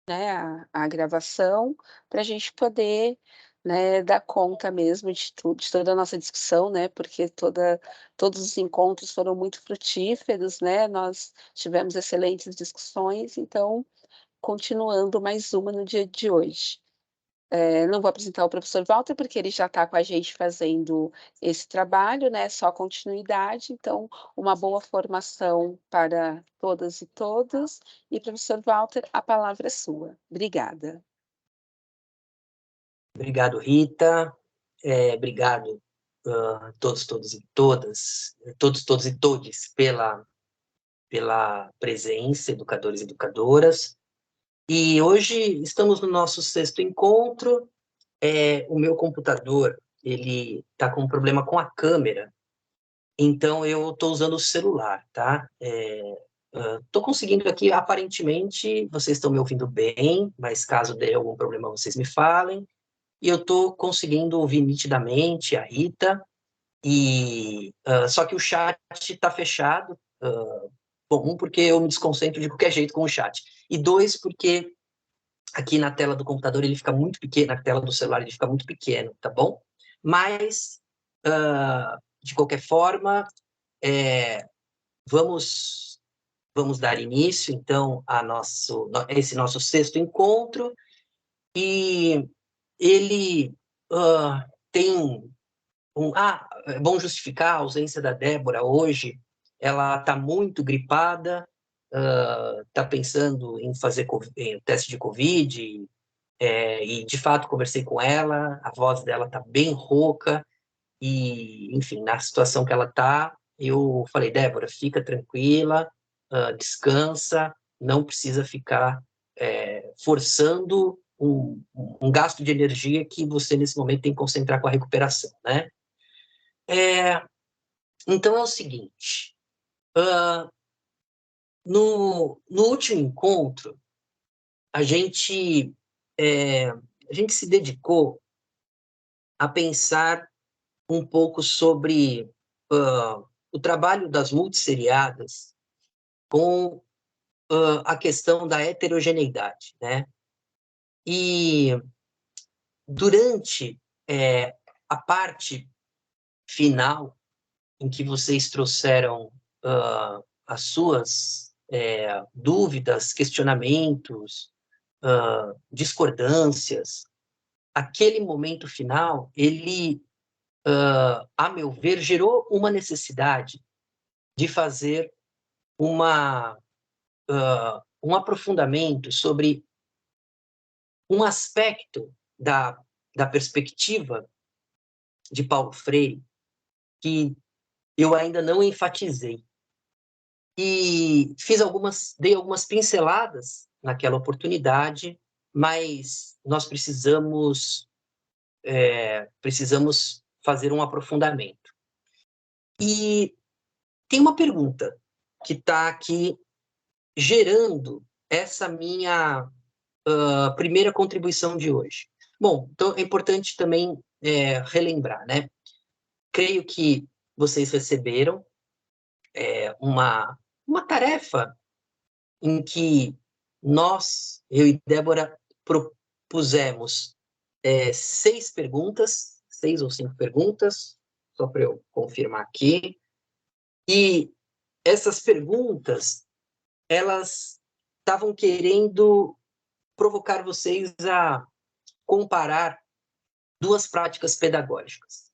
né, a gravação, para a gente poder, né, dar conta mesmo de toda a nossa discussão, né, porque todos os encontros foram muito frutíferos, né, nós tivemos excelentes discussões, então, continuando mais uma no dia de hoje. Não vou apresentar o professor Walter, porque ele já está com a gente fazendo esse trabalho, né, só continuidade, então, uma boa formação para todas e todos. E professor Walter, a palavra é sua. Obrigada. Obrigado, Rita. Obrigado, todos e todas, todos e todes, pela presença, educadores e educadoras. E hoje estamos no nosso sexto encontro. O meu computador, ele está com um problema com a câmera, então eu estou usando o celular, tá? Estou conseguindo aqui, aparentemente, vocês estão me ouvindo bem, mas caso dê algum problema, vocês me falem. E eu estou conseguindo ouvir nitidamente a Rita, só que o chat está fechado. Bom, um, porque eu me desconcentro de qualquer jeito com o chat. E dois, porque aqui na tela do computador ele fica muito pequeno, na tela do celular ele fica muito pequeno, tá bom? Mas, de qualquer forma, é, vamos, vamos dar início, então, a esse nosso sexto encontro, e ele tem é bom justificar a ausência da Débora hoje. Ela está muito gripada, está pensando em fazer em teste de Covid, e de fato conversei com ela, a voz dela está bem rouca, e enfim, na situação que ela está, eu falei: Débora, fica tranquila, descansa, não precisa ficar forçando um gasto de energia que você nesse momento tem que concentrar com a recuperação, né? É, então é o seguinte, no último encontro, a gente, a gente se dedicou a pensar um pouco sobre o trabalho das multisseriadas com a questão da heterogeneidade, né? E durante a parte final, em que vocês trouxeram as suas dúvidas, questionamentos, discordâncias, aquele momento final, ele, a meu ver, gerou uma necessidade de fazer um aprofundamento sobre um aspecto da perspectiva de Paulo Freire que eu ainda não enfatizei. E dei algumas pinceladas naquela oportunidade, mas nós precisamos fazer um aprofundamento. E tem uma pergunta que está aqui gerando essa minha primeira contribuição de hoje. Bom, então é importante também relembrar, né? Creio que vocês receberam uma tarefa em que eu e Débora propusemos 6 ou 5 perguntas, só para eu confirmar aqui, e essas perguntas, elas estavam querendo provocar vocês a comparar duas práticas pedagógicas.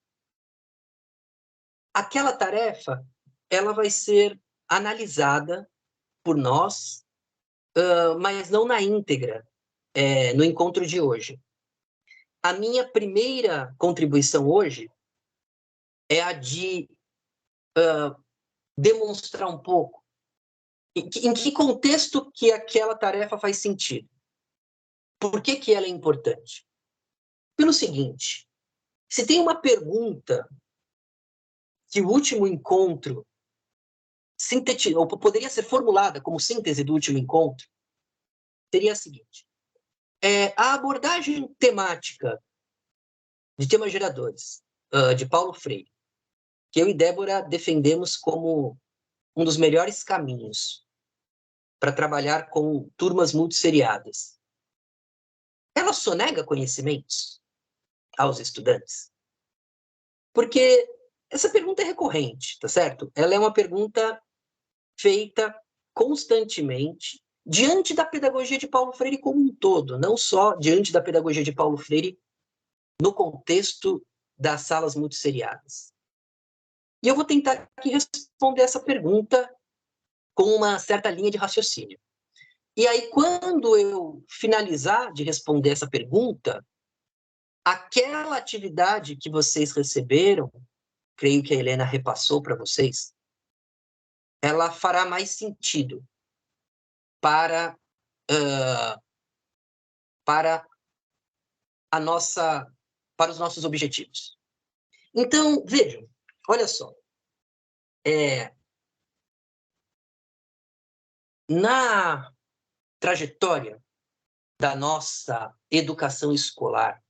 Aquela tarefa, ela vai ser analisada por nós, mas não na íntegra, no encontro de hoje. A minha primeira contribuição hoje é a de demonstrar um pouco em que contexto que aquela tarefa faz sentido. Por que ela é importante? Pelo seguinte, se tem uma pergunta que o último encontro ou poderia ser formulada como síntese do último encontro, seria a seguinte: a abordagem temática de temas geradores de Paulo Freire, que eu e Débora defendemos como um dos melhores caminhos para trabalhar com turmas multisseriadas, ela sonega conhecimentos aos estudantes? Porque essa pergunta é recorrente, tá certo? Ela é uma pergunta feita constantemente diante da pedagogia de Paulo Freire como um todo, não só diante da pedagogia de Paulo Freire no contexto das salas multisseriadas. E eu vou tentar aqui responder essa pergunta com uma certa linha de raciocínio. E aí, quando eu finalizar de responder essa pergunta, aquela atividade que vocês receberam, creio que a Helena repassou para vocês, ela fará mais sentido para, para a nossa, para os nossos objetivos. Então, vejam, olha só, na trajetória da nossa educação escolar,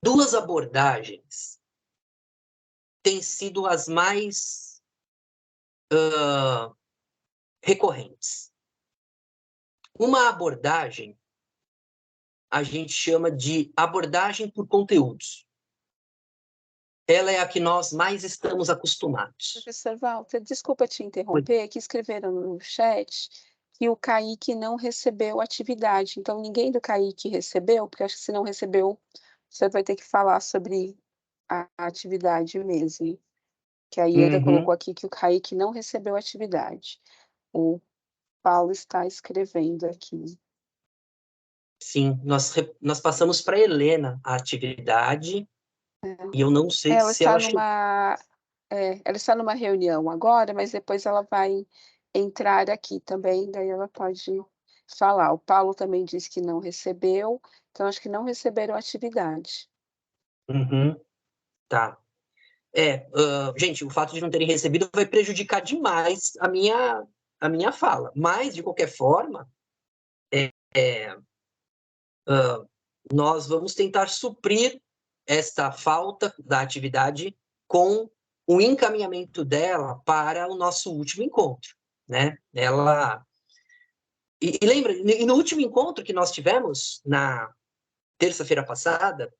duas abordagens têm sido as mais recorrentes. Uma abordagem a gente chama de abordagem por conteúdos. Ela é a que nós mais estamos acostumados. Professor Walter, desculpa te interromper, que escreveram no chat que o Kaique não recebeu atividade. Então, ninguém do Kaique recebeu, porque acho que se não recebeu, você vai ter que falar sobre a atividade mesmo. Que a Ieda colocou aqui que o Kaique não recebeu atividade. O Paulo está escrevendo aqui. Sim, nós passamos para a Helena a atividade, e eu não sei Ela se está ela chegou. ela está numa reunião agora, mas depois ela vai entrar aqui também, daí ela pode falar. O Paulo também disse que não recebeu, então acho que não receberam atividade. Tá. Gente, o fato de não terem recebido vai prejudicar demais a minha fala. Mas, de qualquer forma, nós vamos tentar suprir esta falta da atividade com o encaminhamento dela para o nosso último encontro, né? E lembra, e no último encontro que nós tivemos, na terça-feira passada,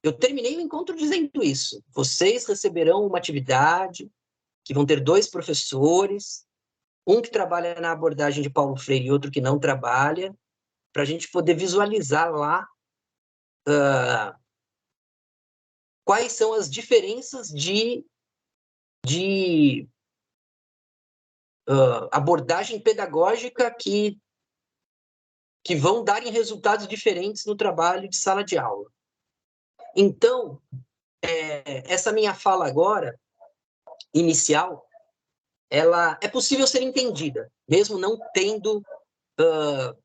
eu terminei o encontro dizendo isso. Vocês receberão uma atividade que vão ter dois professores, um que trabalha na abordagem de Paulo Freire e outro que não trabalha, para a gente poder visualizar lá quais são as diferenças de abordagem pedagógica que vão dar em resultados diferentes no trabalho de sala de aula. Então, essa minha fala agora, inicial, ela é possível ser entendida, mesmo não tendo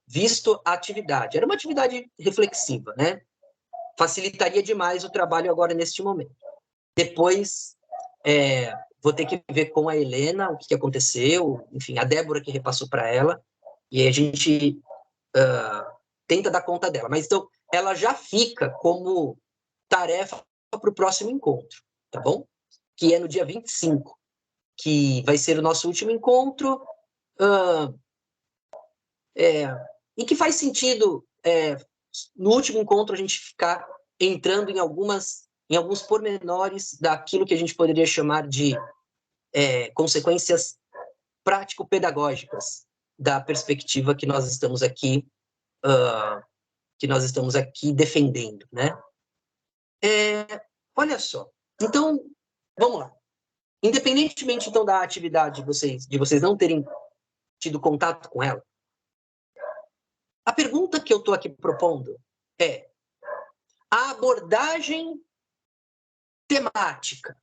visto a atividade. Era uma atividade reflexiva, né? Facilitaria demais o trabalho agora neste momento. Depois, vou ter que ver com a Helena o que aconteceu, enfim, a Débora que repassou para ela, e a gente tenta dar conta dela. Mas então, ela já fica como tarefa para o próximo encontro, tá bom? Que é no dia 25, que vai ser o nosso último encontro, e que faz sentido, no último encontro, a gente ficar entrando em alguns pormenores daquilo que a gente poderia chamar de consequências prático-pedagógicas da perspectiva que nós estamos aqui defendendo, né? Olha só. Então, vamos lá. Independentemente então da atividade de vocês não terem tido contato com ela, a pergunta que eu estou aqui propondo é: a abordagem temática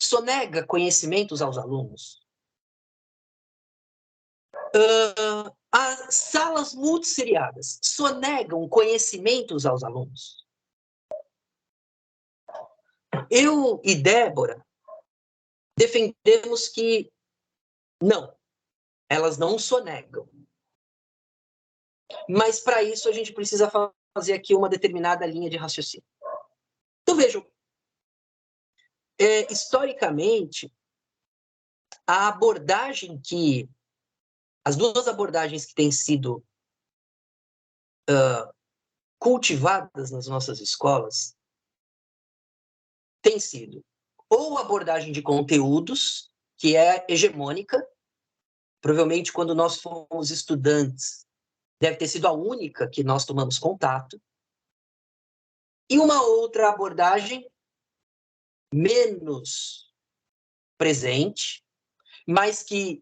sonega conhecimentos aos alunos? As salas multisseriadas sonegam conhecimentos aos alunos? Eu e Débora defendemos que não, elas não sonegam. Mas para isso a gente precisa fazer aqui uma determinada linha de raciocínio. Então vejam, historicamente, as duas abordagens que têm sido cultivadas nas nossas escolas tem sido ou abordagem de conteúdos, que é hegemônica, provavelmente quando nós fomos estudantes, deve ter sido a única que nós tomamos contato, e uma outra abordagem menos presente, mas que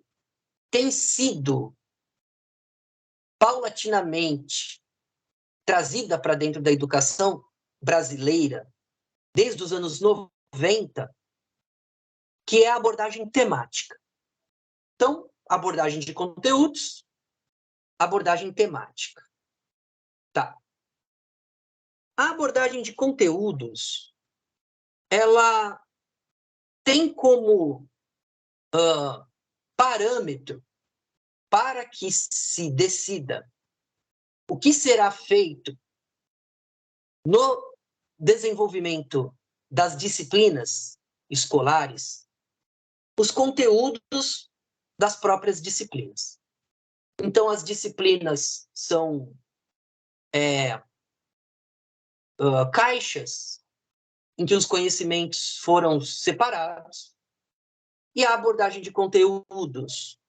tem sido paulatinamente trazida para dentro da educação brasileira desde os anos 90, que é a abordagem temática. Então, abordagem de conteúdos, abordagem temática. Tá. A abordagem de conteúdos, ela tem como parâmetro para que se decida o que será feito no desenvolvimento das disciplinas escolares, os conteúdos das próprias disciplinas. Então, as disciplinas são caixas em que os conhecimentos foram separados, e a abordagem de conteúdos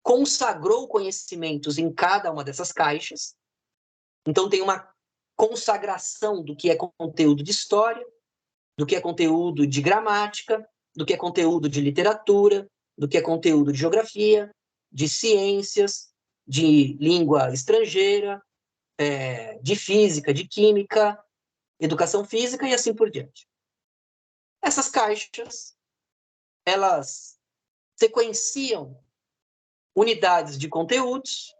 consagrou conhecimentos em cada uma dessas caixas. Então, tem uma consagração do que é conteúdo de história, do que é conteúdo de gramática, do que é conteúdo de literatura, do que é conteúdo de geografia, de ciências, de língua estrangeira, de física, de química, educação física e assim por diante. Essas caixas, elas sequenciam unidades de conteúdos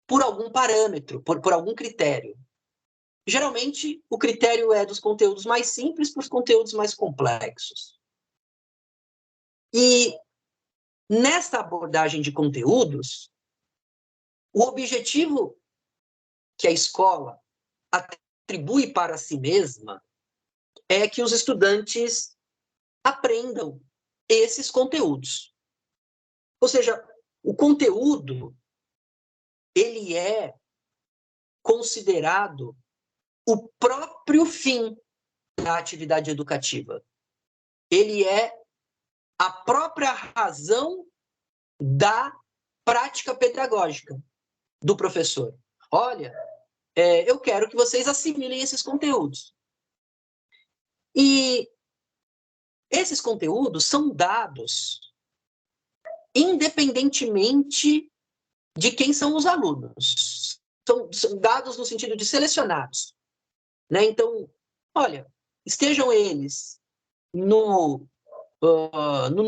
por algum parâmetro, por algum critério. Geralmente, o critério é dos conteúdos mais simples para os conteúdos mais complexos. E nesta abordagem de conteúdos, o objetivo que a escola atribui para si mesma é que os estudantes aprendam esses conteúdos. Ou seja, o conteúdo, ele é considerado o próprio fim da atividade educativa. Ele é a própria razão da prática pedagógica do professor. Olha, eu quero que vocês assimilem esses conteúdos. E esses conteúdos são dados independentemente de quem são os alunos. São dados no sentido de selecionados. Né? Então, olha, estejam eles no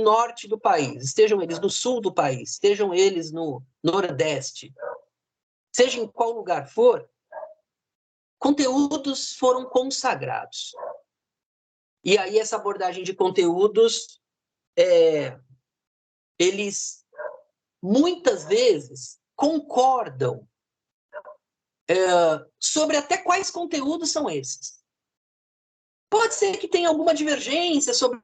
norte do país, estejam eles no sul do país, estejam eles no nordeste, seja em qual lugar for, conteúdos foram consagrados. E aí essa abordagem de conteúdos, eles muitas vezes concordam sobre até quais conteúdos são esses. Pode ser que tenha alguma divergência sobre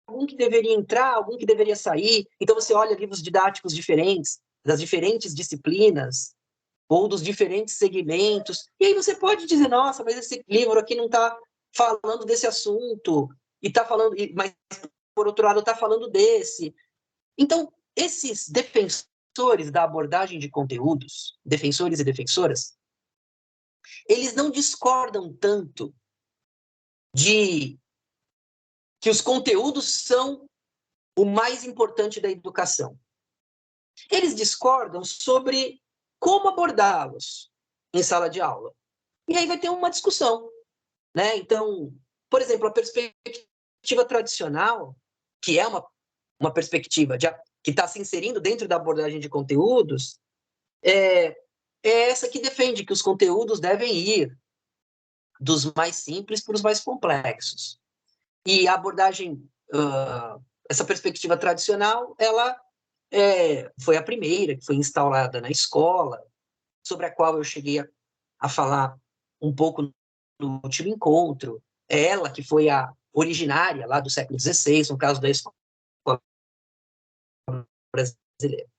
algum que deveria entrar, algum que deveria sair. Então você olha livros didáticos diferentes, das diferentes disciplinas, ou dos diferentes segmentos, e aí você pode dizer, nossa, mas esse livro aqui não está falando desse assunto, e está falando, mas por outro lado está falando desse. Então, esses defensores da abordagem de conteúdos, defensores e defensoras, eles não discordam tanto de que os conteúdos são o mais importante da educação. Eles discordam sobre como abordá-los em sala de aula. E aí vai ter uma discussão. Né? Então, por exemplo, a perspectiva tradicional, que é uma perspectiva que está se inserindo dentro da abordagem de conteúdos, é essa que defende que os conteúdos devem ir dos mais simples para os mais complexos. E a abordagem, essa perspectiva tradicional, ela foi a primeira que foi instaurada na escola, sobre a qual eu cheguei a falar um pouco no último encontro. É ela que foi a originária lá do século XVI, no caso da escola brasileira.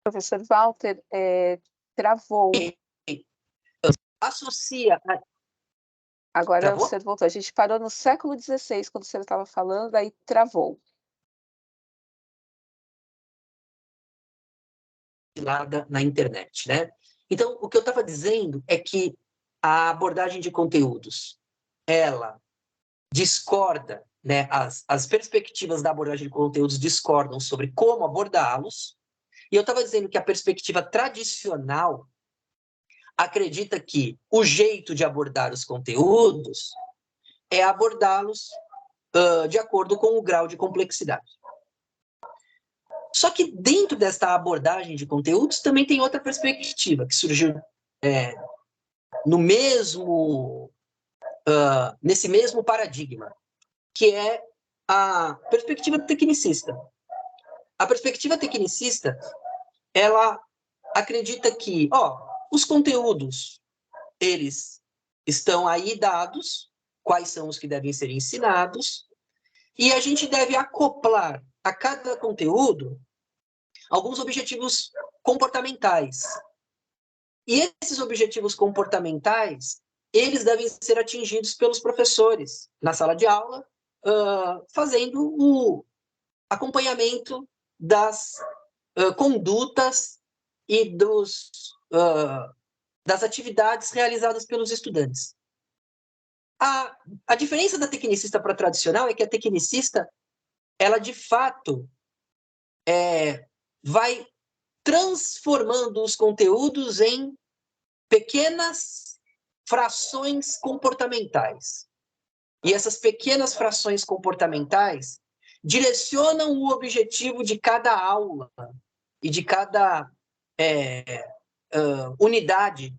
Professor Walter, travou. Associa... Agora o Travou? senhor voltou. A gente parou no século XVI, quando o senhor estava falando, aí travou. Na internet, né? Então, o que eu estava dizendo é que a abordagem de conteúdos, ela discorda, né? As perspectivas da abordagem de conteúdos discordam sobre como abordá-los, e eu estava dizendo que a perspectiva tradicional acredita que o jeito de abordar os conteúdos é abordá-los de acordo com o grau de complexidade. Só que dentro desta abordagem de conteúdos também tem outra perspectiva que surgiu no mesmo nesse mesmo paradigma, que é a perspectiva tecnicista. A perspectiva tecnicista, ela acredita que, os conteúdos, eles estão aí dados, quais são os que devem ser ensinados, e a gente deve acoplar a cada conteúdo alguns objetivos comportamentais. E esses objetivos comportamentais, eles devem ser atingidos pelos professores na sala de aula, fazendo o acompanhamento das condutas e das atividades realizadas pelos estudantes. A diferença da tecnicista para a tradicional é que a tecnicista, ela de fato vai transformando os conteúdos em pequenas frações comportamentais. E essas pequenas frações comportamentais direcionam o objetivo de cada aula e de cada unidade,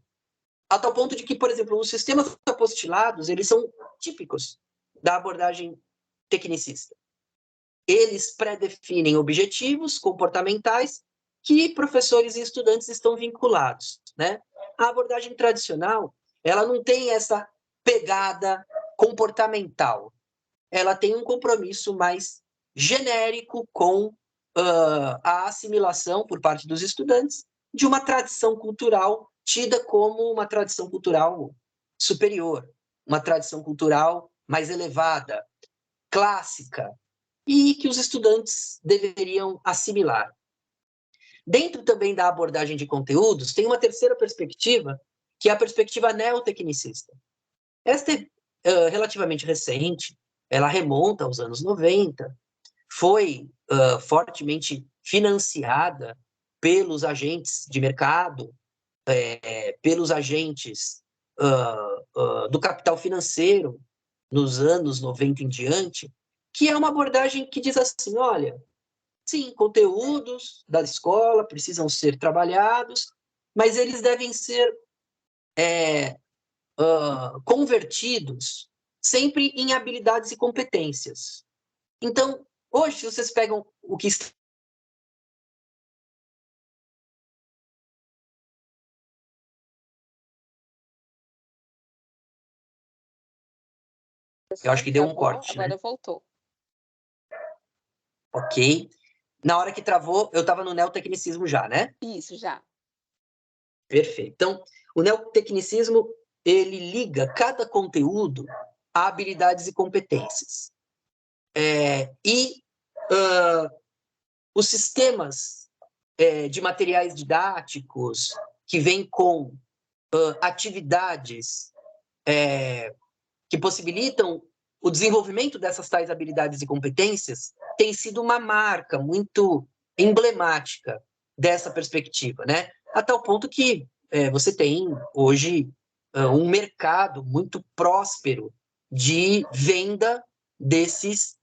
a tal ponto de que, por exemplo, os sistemas apostilados, eles são típicos da abordagem tecnicista. Eles pré-definem objetivos comportamentais que professores e estudantes estão vinculados, né? A abordagem tradicional, ela não tem essa pegada comportamental. Ela tem um compromisso mais genérico com a assimilação por parte dos estudantes de uma tradição cultural tida como uma tradição cultural superior, uma tradição cultural mais elevada, clássica, e que os estudantes deveriam assimilar. Dentro também da abordagem de conteúdos, tem uma terceira perspectiva, que é a perspectiva neotecnicista. Esta é relativamente recente, ela remonta aos anos 90, foi fortemente financiada pelos agentes de mercado, pelos agentes do capital financeiro, nos anos 90 em diante, que é uma abordagem que diz assim, olha, sim, conteúdos da escola precisam ser trabalhados, mas eles devem ser convertidos sempre em habilidades e competências. Então, hoje, se vocês pegam o que está... Eu acho que deu um corte, agora né? voltou. Ok. Na hora que travou, eu estava no neotecnicismo já, né? Isso, já. Perfeito. Então, o neotecnicismo, ele liga cada conteúdo a habilidades e competências. Os sistemas de materiais didáticos que vêm com atividades que possibilitam o desenvolvimento dessas tais habilidades e competências tem sido uma marca muito emblemática dessa perspectiva, né? A tal ponto que você tem hoje um mercado muito próspero de venda dessas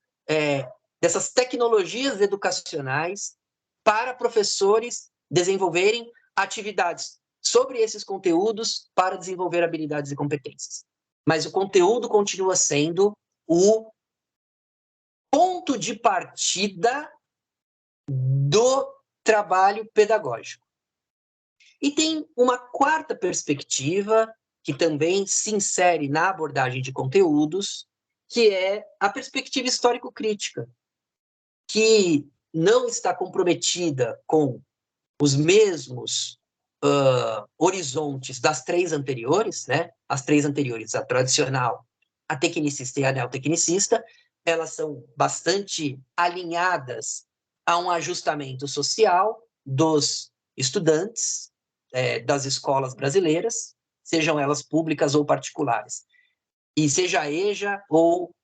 tecnologias educacionais para professores desenvolverem atividades sobre esses conteúdos para desenvolver habilidades e competências. Mas o conteúdo continua sendo o ponto de partida do trabalho pedagógico. E tem uma quarta perspectiva, que também se insere na abordagem de conteúdos, que é a perspectiva histórico-crítica, que não está comprometida com os mesmos horizontes das três anteriores, né? As três anteriores, a tradicional, a tecnicista e a neotecnicista, elas são bastante alinhadas a um ajustamento social dos estudantes das escolas brasileiras, sejam elas públicas ou particulares, e seja a EJA ou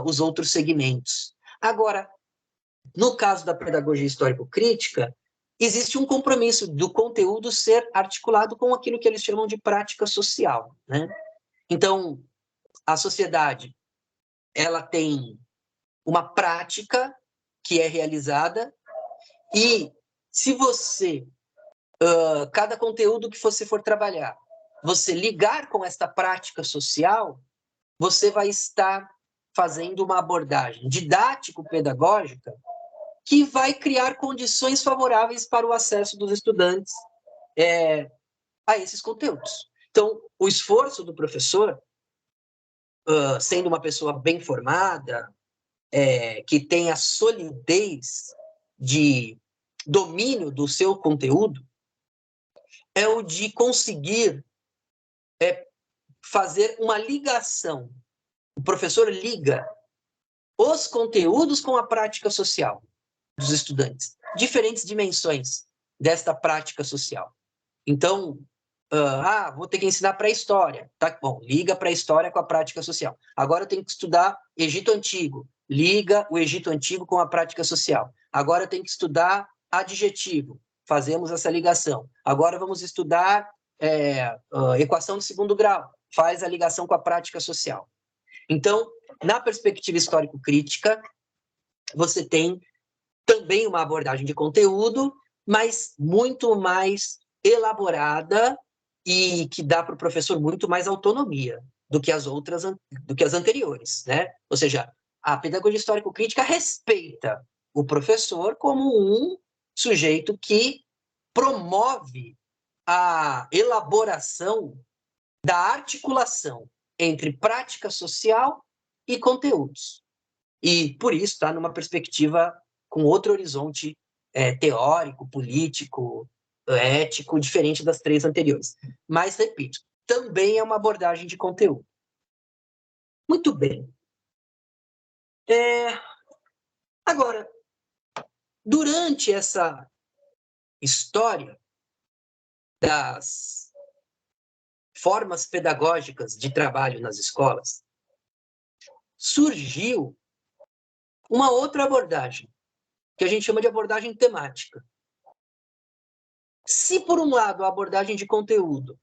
os outros segmentos. Agora, no caso da pedagogia histórico-crítica, existe um compromisso do conteúdo ser articulado com aquilo que eles chamam de prática social, né? Então, a sociedade, ela tem uma prática que é realizada e se você, cada conteúdo que você for trabalhar, você ligar com esta prática social, você vai estar fazendo uma abordagem didático-pedagógica que vai criar condições favoráveis para o acesso dos estudantes a esses conteúdos. Então, o esforço do professor, sendo uma pessoa bem formada, que tem a solidez de domínio do seu conteúdo, é o de conseguir fazer uma ligação. O professor liga os conteúdos com a prática social dos estudantes, diferentes dimensões desta prática social. Então, vou ter que ensinar pré-história. Tá bom, liga pré-história com a prática social. Agora eu tenho que estudar Egito Antigo. Liga o Egito Antigo com a prática social. Agora eu tenho que estudar adjetivo. Fazemos essa ligação. Agora vamos estudar equação de segundo grau. Faz a ligação com a prática social. Então, na perspectiva histórico-crítica, você tem também uma abordagem de conteúdo, mas muito mais elaborada e que dá para o professor muito mais autonomia do que as anteriores, né? Ou seja, a pedagogia histórico-crítica respeita o professor como um sujeito que promove a elaboração da articulação entre prática social e conteúdos. E, por isso, está numa perspectiva com outro horizonte teórico, político, ético, diferente das três anteriores. Mas, repito, também é uma abordagem de conteúdo. Muito bem. Agora, durante essa história das formas pedagógicas de trabalho nas escolas, surgiu uma outra abordagem, que a gente chama de abordagem temática. Se, por um lado, a abordagem de conteúdo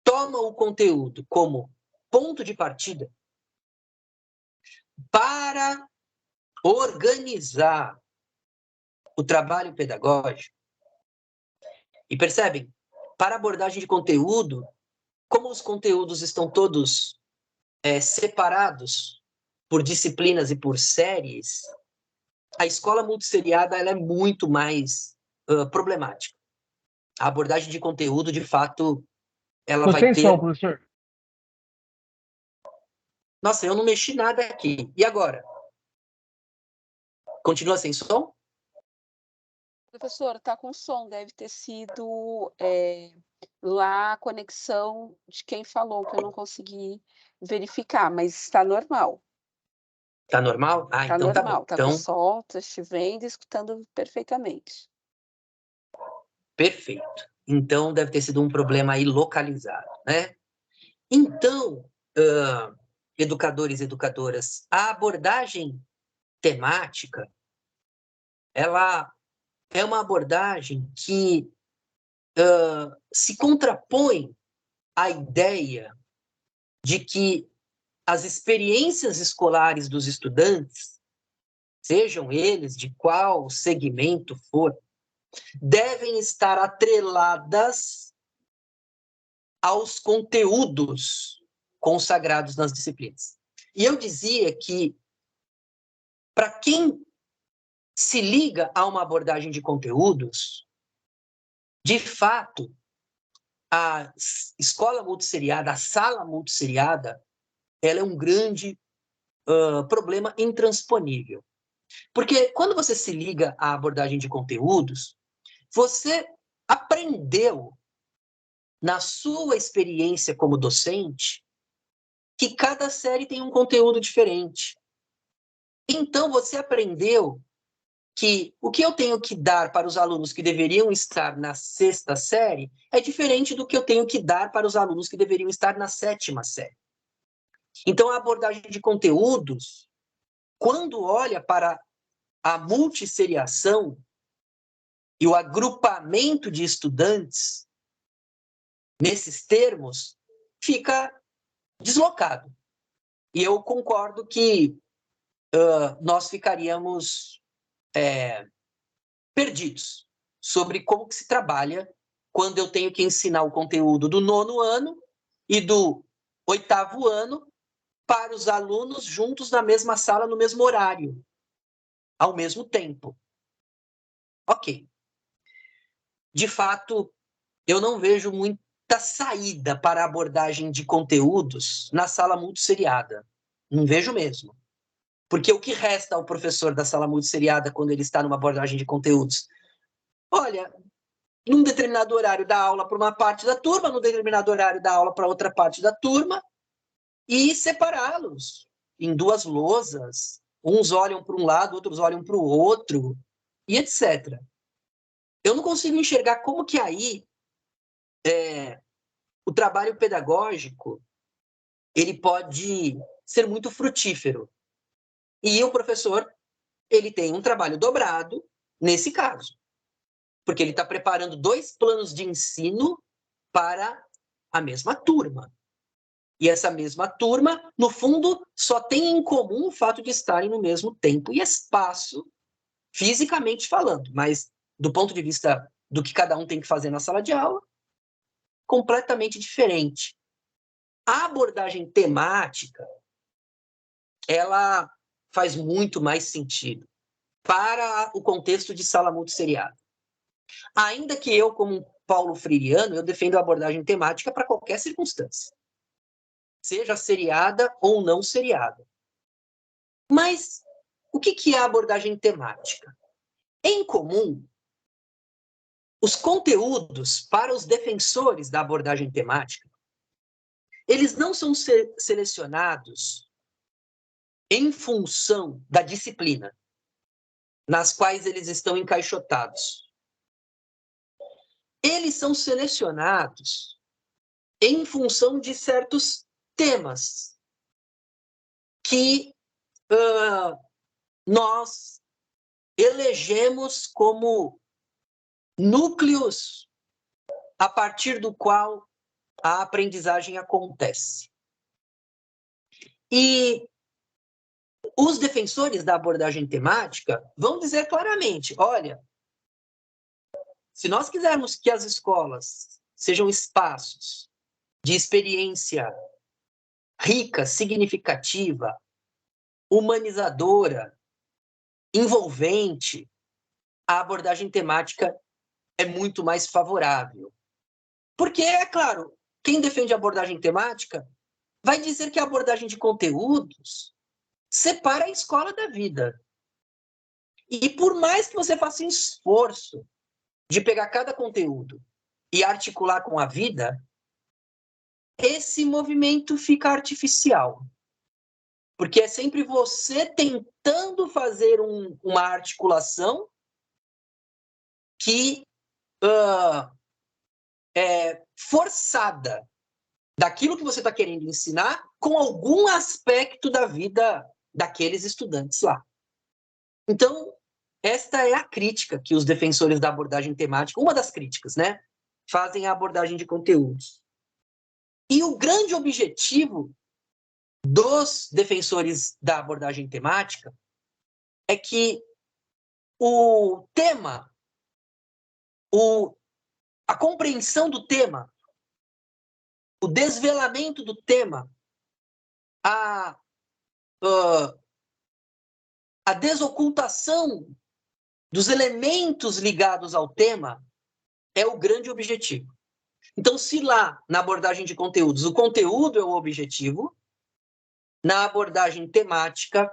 toma o conteúdo como ponto de partida para organizar o trabalho pedagógico, e percebem, para a abordagem de conteúdo, como os conteúdos estão todos separados por disciplinas e por séries, a escola multisseriada ela é muito mais problemática. A abordagem de conteúdo, de fato, ela vai sem ter... som, professor. Nossa, eu não mexi nada aqui. E agora? Continua sem som? Professor, está com som, deve ter sido lá a conexão de quem falou, que eu não consegui verificar, mas está normal. Tá normal? Está Então tá bom. normal, está com som, estou te vendo e escutando perfeitamente. Perfeito. Então deve ter sido um problema aí localizado, né? Então, educadores e educadoras, a abordagem temática, ela é uma abordagem que se contrapõe à ideia de que as experiências escolares dos estudantes, sejam eles de qual segmento for, devem estar atreladas aos conteúdos consagrados nas disciplinas. E eu dizia que, para quem se liga a uma abordagem de conteúdos, de fato, a escola multisseriada, a sala multisseriada, ela é um grande problema intransponível. Porque quando você se liga à abordagem de conteúdos, você aprendeu, na sua experiência como docente, que cada série tem um conteúdo diferente. Então, você aprendeu que o que eu tenho que dar para os alunos que deveriam estar na 6ª série é diferente do que eu tenho que dar para os alunos que deveriam estar na 7ª série. Então, a abordagem de conteúdos, quando olha para a multisseriação e o agrupamento de estudantes nesses termos, fica deslocado. E eu concordo que nós ficaríamos perdidos sobre como que se trabalha quando eu tenho que ensinar o conteúdo do 9º ano e do 8º ano para os alunos juntos na mesma sala, no mesmo horário, ao mesmo tempo. Ok. De fato, eu não vejo muita saída para a abordagem de conteúdos na sala multisseriada. Não vejo mesmo. Porque o que resta ao professor da sala multisseriada quando ele está numa abordagem de conteúdos? Olha, num determinado horário dá aula para uma parte da turma, num determinado horário dá aula para outra parte da turma, e separá-los em 2 lousas. Uns olham para um lado, outros olham para o outro, e etc. Eu não consigo enxergar como que aí o trabalho pedagógico ele pode ser muito frutífero. E o professor ele tem um trabalho dobrado nesse caso, porque ele está preparando 2 planos de ensino para a mesma turma. E essa mesma turma, no fundo, só tem em comum o fato de estarem no mesmo tempo e espaço, fisicamente falando, mas do ponto de vista do que cada um tem que fazer na sala de aula, completamente diferente. A abordagem temática, ela faz muito mais sentido para o contexto de sala multisseriada. Ainda que eu, como Paulo Freiriano, eu defendo a abordagem temática para qualquer circunstância, seja seriada ou não seriada. Mas o que é a abordagem temática? Em comum, os conteúdos para os defensores da abordagem temática, eles não são selecionados em função da disciplina nas quais eles estão encaixotados. Eles são selecionados em função de certos temas que nós elegemos como núcleos a partir do qual a aprendizagem acontece. E os defensores da abordagem temática vão dizer claramente, olha, se nós quisermos que as escolas sejam espaços de experiência rica, significativa, humanizadora, envolvente, a abordagem temática é muito mais favorável. Porque, é claro, quem defende a abordagem temática vai dizer que a abordagem de conteúdos separa a escola da vida. E por mais que você faça um esforço de pegar cada conteúdo e articular com a vida, esse movimento fica artificial. Porque é sempre você tentando fazer uma articulação que é forçada daquilo que você está querendo ensinar com algum aspecto da vida daqueles estudantes lá. Então, esta é a crítica que os defensores da abordagem temática, uma das críticas, né, fazem à abordagem de conteúdos. E o grande objetivo dos defensores da abordagem temática é que o tema, a compreensão do tema, o desvelamento do tema, a desocultação dos elementos ligados ao tema é o grande objetivo. Então, se lá, na abordagem de conteúdos, o conteúdo é o objetivo, na abordagem temática,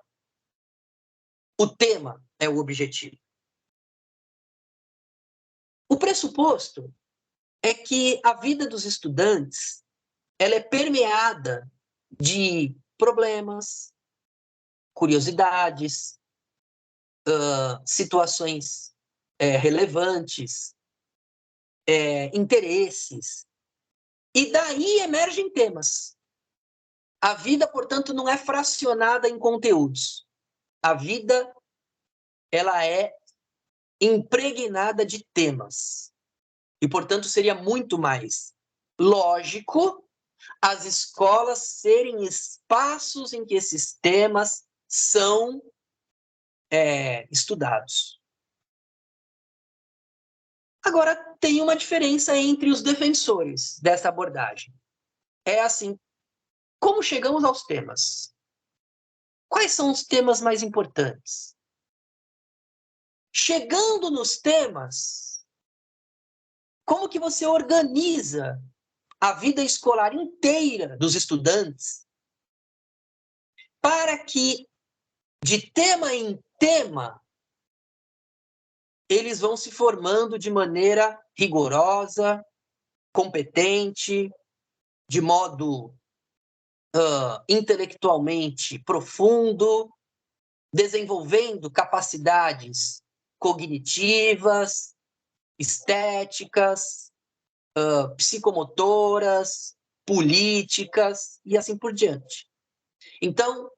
o tema é o objetivo. O pressuposto é que a vida dos estudantes ela é permeada de problemas, curiosidades, situações relevantes, interesses, e daí emergem temas. A vida, portanto, não é fracionada em conteúdos. A vida ela é impregnada de temas. E, portanto, seria muito mais lógico as escolas serem espaços em que esses temas são estudados. Agora, tem uma diferença entre os defensores dessa abordagem. É assim, como chegamos aos temas? Quais são os temas mais importantes? Chegando nos temas, como que você organiza a vida escolar inteira dos estudantes para que, de tema em tema, eles vão se formando de maneira rigorosa, competente, de modo intelectualmente profundo, desenvolvendo capacidades cognitivas, estéticas, psicomotoras, políticas e assim por diante. Então,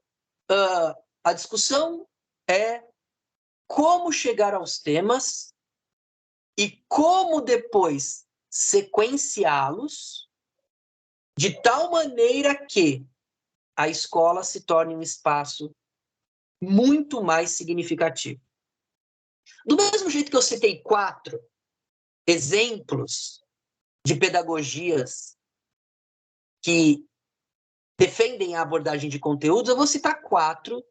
a discussão é como chegar aos temas e como depois sequenciá-los de tal maneira que a escola se torne um espaço muito mais significativo. Do mesmo jeito que eu citei 4 exemplos de pedagogias que defendem a abordagem de conteúdos, eu vou citar 4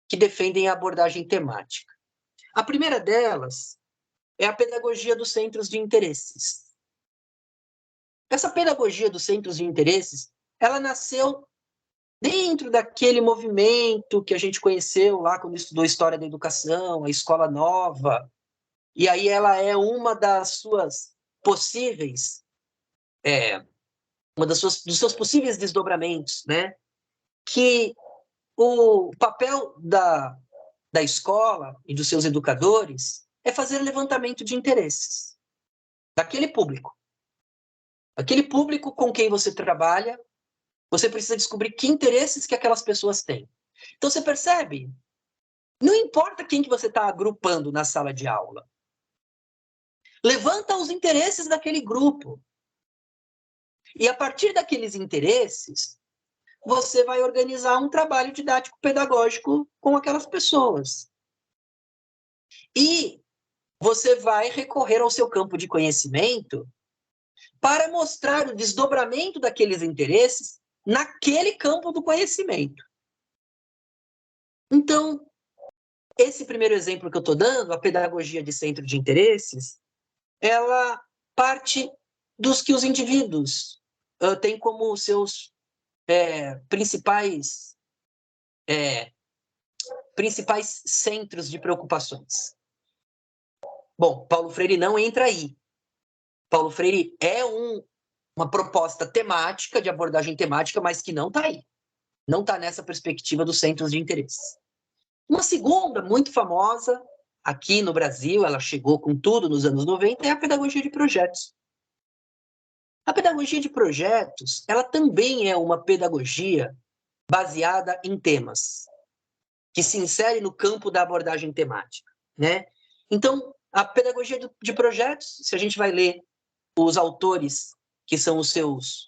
que defendem a abordagem temática. A primeira delas é a pedagogia dos centros de interesses. Essa pedagogia dos centros de interesses, ela nasceu dentro daquele movimento que a gente conheceu lá quando estudou História da Educação, a Escola Nova, e aí ela é uma das suas possíveis, dos seus possíveis desdobramentos, né? Que o papel da escola e dos seus educadores é fazer levantamento de interesses daquele público. Aquele público com quem você trabalha, você precisa descobrir que interesses que aquelas pessoas têm. Então, você percebe? Não importa quem que você está agrupando na sala de aula. Levanta os interesses daquele grupo. E, a partir daqueles interesses, você vai organizar um trabalho didático-pedagógico com aquelas pessoas. E você vai recorrer ao seu campo de conhecimento para mostrar o desdobramento daqueles interesses naquele campo do conhecimento. Então, esse primeiro exemplo que eu estou dando, a pedagogia de centro de interesses, ela parte dos que os indivíduos têm como seus principais centros de preocupações. Bom, Paulo Freire não entra aí. Paulo Freire é uma proposta temática, de abordagem temática, mas que não está aí. Não está nessa perspectiva dos centros de interesse. Uma segunda, muito famosa, aqui no Brasil, ela chegou com tudo nos anos 90, é a pedagogia de projetos. A pedagogia de projetos, ela também é uma pedagogia baseada em temas, que se insere no campo da abordagem temática, né? Então, a pedagogia de projetos, se a gente vai ler os autores que são os seus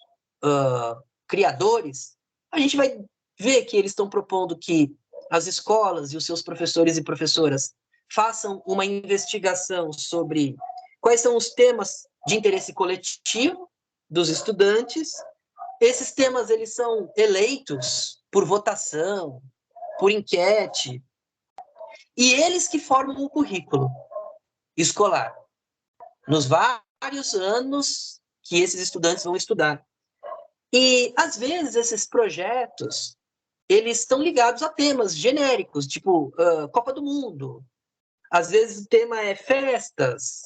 criadores, a gente vai ver que eles estão propondo que as escolas e os seus professores e professoras façam uma investigação sobre quais são os temas de interesse coletivo dos estudantes. Esses temas eles são eleitos por votação, por enquete, e eles que formam o currículo escolar nos vários anos que esses estudantes vão estudar. E, às vezes, esses projetos eles estão ligados a temas genéricos, tipo Copa do Mundo. Às vezes o tema é festas,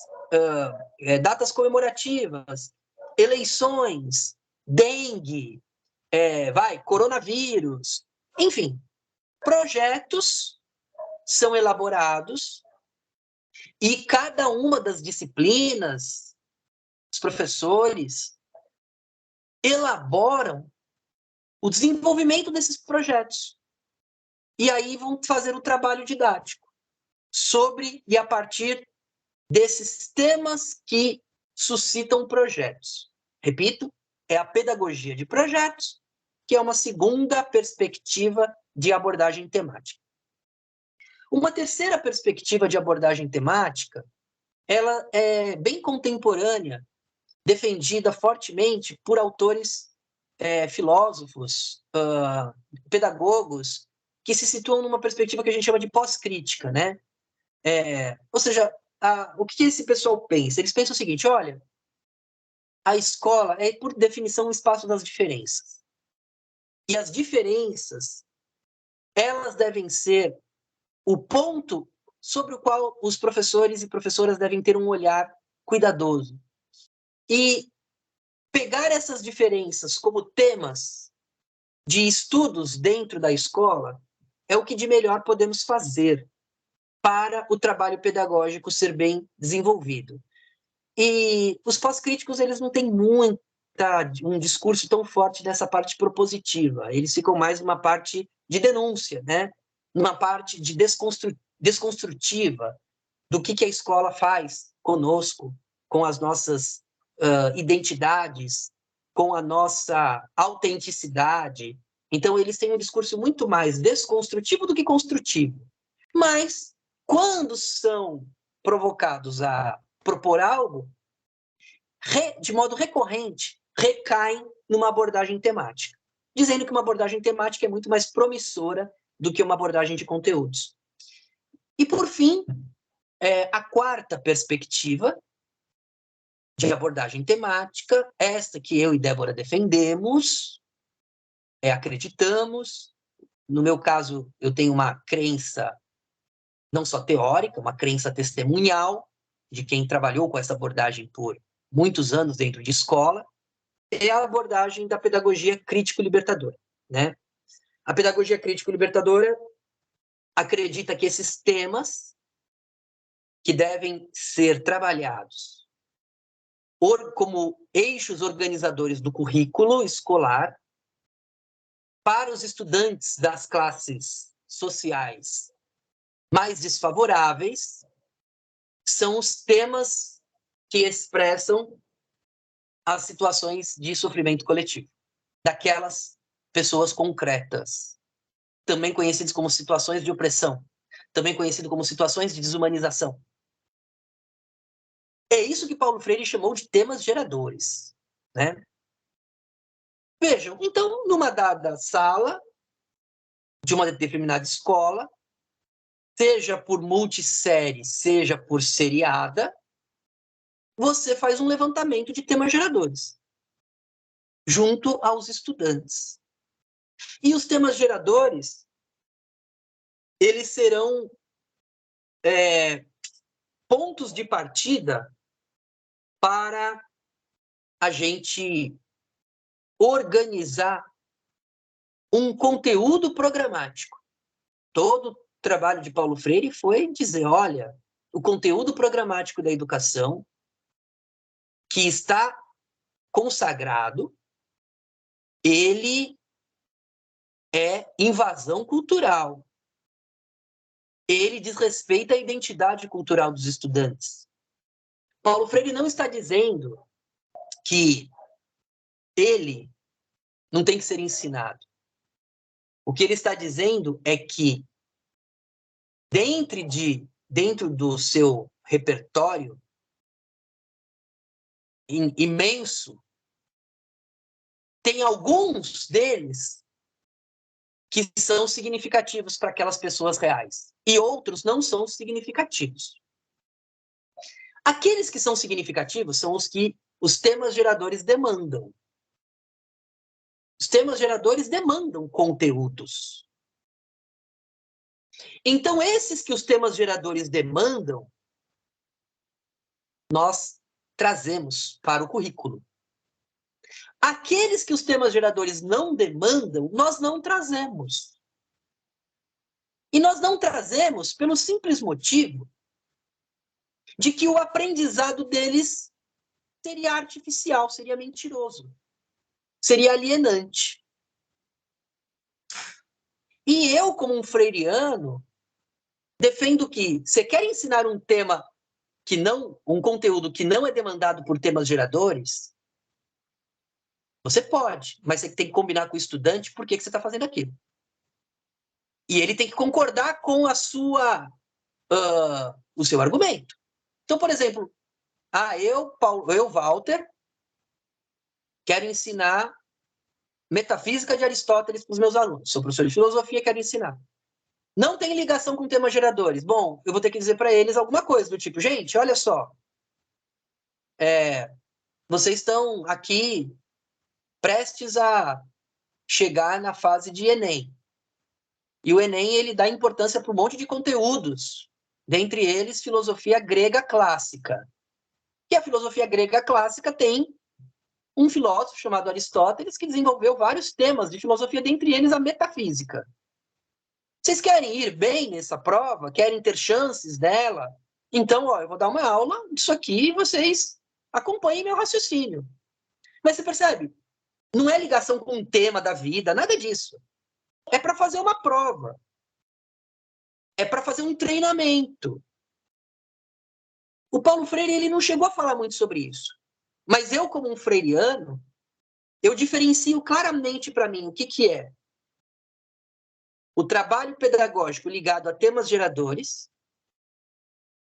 datas comemorativas, eleições, dengue, coronavírus. Enfim, projetos são elaborados e cada uma das disciplinas, os professores elaboram o desenvolvimento desses projetos. E aí vão fazer o trabalho didático sobre e a partir desses temas que suscitam projetos. Repito, é a pedagogia de projetos, que é uma segunda perspectiva de abordagem temática. Uma terceira perspectiva de abordagem temática, ela é bem contemporânea, defendida fortemente por autores filósofos, pedagogos, que se situam numa perspectiva que a gente chama de pós-crítica, né? Ou seja, o que esse pessoal pensa? Eles pensam o seguinte, olha, a escola é, por definição, um espaço das diferenças. E as diferenças, elas devem ser o ponto sobre o qual os professores e professoras devem ter um olhar cuidadoso. E pegar essas diferenças como temas de estudos dentro da escola é o que de melhor podemos fazer para o trabalho pedagógico ser bem desenvolvido. E os pós-críticos, eles não têm um discurso tão forte dessa parte propositiva, eles ficam mais numa parte de denúncia, né? Numa parte de desconstrutiva do que a escola faz conosco, com as nossas identidades, com a nossa autenticidade. Então, eles têm um discurso muito mais desconstrutivo do que construtivo. Mas, quando são provocados a propor algo, de modo recorrente, recaem numa abordagem temática, dizendo que uma abordagem temática é muito mais promissora do que uma abordagem de conteúdos. E, por fim, a quarta perspectiva de abordagem temática, esta que eu e Débora defendemos, acreditamos. No meu caso, eu tenho uma crença não só teórica, uma crença testemunhal de quem trabalhou com essa abordagem por muitos anos dentro de escola, é a abordagem da pedagogia crítico-libertadora, né? A pedagogia crítico-libertadora acredita que esses temas que devem ser trabalhados como eixos organizadores do currículo escolar para os estudantes das classes sociais mais desfavoráveis são os temas que expressam as situações de sofrimento coletivo, daquelas pessoas concretas, também conhecidas como situações de opressão, também conhecido como situações de desumanização. É isso que Paulo Freire chamou de temas geradores, né? Vejam, então, numa dada sala de uma determinada escola, seja por multissérie, seja por seriada, você faz um levantamento de temas geradores, junto aos estudantes. E os temas geradores, eles serão pontos de partida para a gente organizar um conteúdo programático. Todo o trabalho de Paulo Freire foi dizer, olha, o conteúdo programático da educação que está consagrado, ele é invasão cultural. Ele diz respeito à identidade cultural dos estudantes. Paulo Freire não está dizendo que ele não tem que ser ensinado. O que ele está dizendo é que dentro do seu repertório imenso, tem alguns deles que são significativos para aquelas pessoas reais, e outros não são significativos. Aqueles que são significativos são os que os temas geradores demandam. Os temas geradores demandam conteúdos. Então, esses que os temas geradores demandam, nós trazemos para o currículo. Aqueles que os temas geradores não demandam, nós não trazemos. E nós não trazemos pelo simples motivo de que o aprendizado deles seria artificial, seria mentiroso, seria alienante. E eu, como um freiriano, defendo que você quer ensinar um tema que não, um conteúdo que não é demandado por temas geradores, você pode, mas você tem que combinar com o estudante por que você está fazendo aquilo. E ele tem que concordar com o seu argumento. Então, por exemplo, eu, Walter, quero ensinar metafísica de Aristóteles para os meus alunos. Sou professor de filosofia, quero ensinar. Não tem ligação com temas geradores. Bom, eu vou ter que dizer para eles alguma coisa do tipo, gente, olha só, vocês estão aqui prestes a chegar na fase de Enem. E o Enem, ele dá importância para um monte de conteúdos, dentre eles filosofia grega clássica. E a filosofia grega clássica tem um filósofo chamado Aristóteles que desenvolveu vários temas de filosofia, dentre eles a metafísica. Vocês querem ir bem nessa prova? Querem ter chances dela? Então, eu vou dar uma aula disso aqui e vocês acompanhem meu raciocínio. Mas você percebe? Não é ligação com um tema da vida, nada disso. É para fazer uma prova. É para fazer um treinamento. O Paulo Freire, ele não chegou a falar muito sobre isso. Mas eu, como um freiriano, eu diferencio claramente para mim o que é o trabalho pedagógico ligado a temas geradores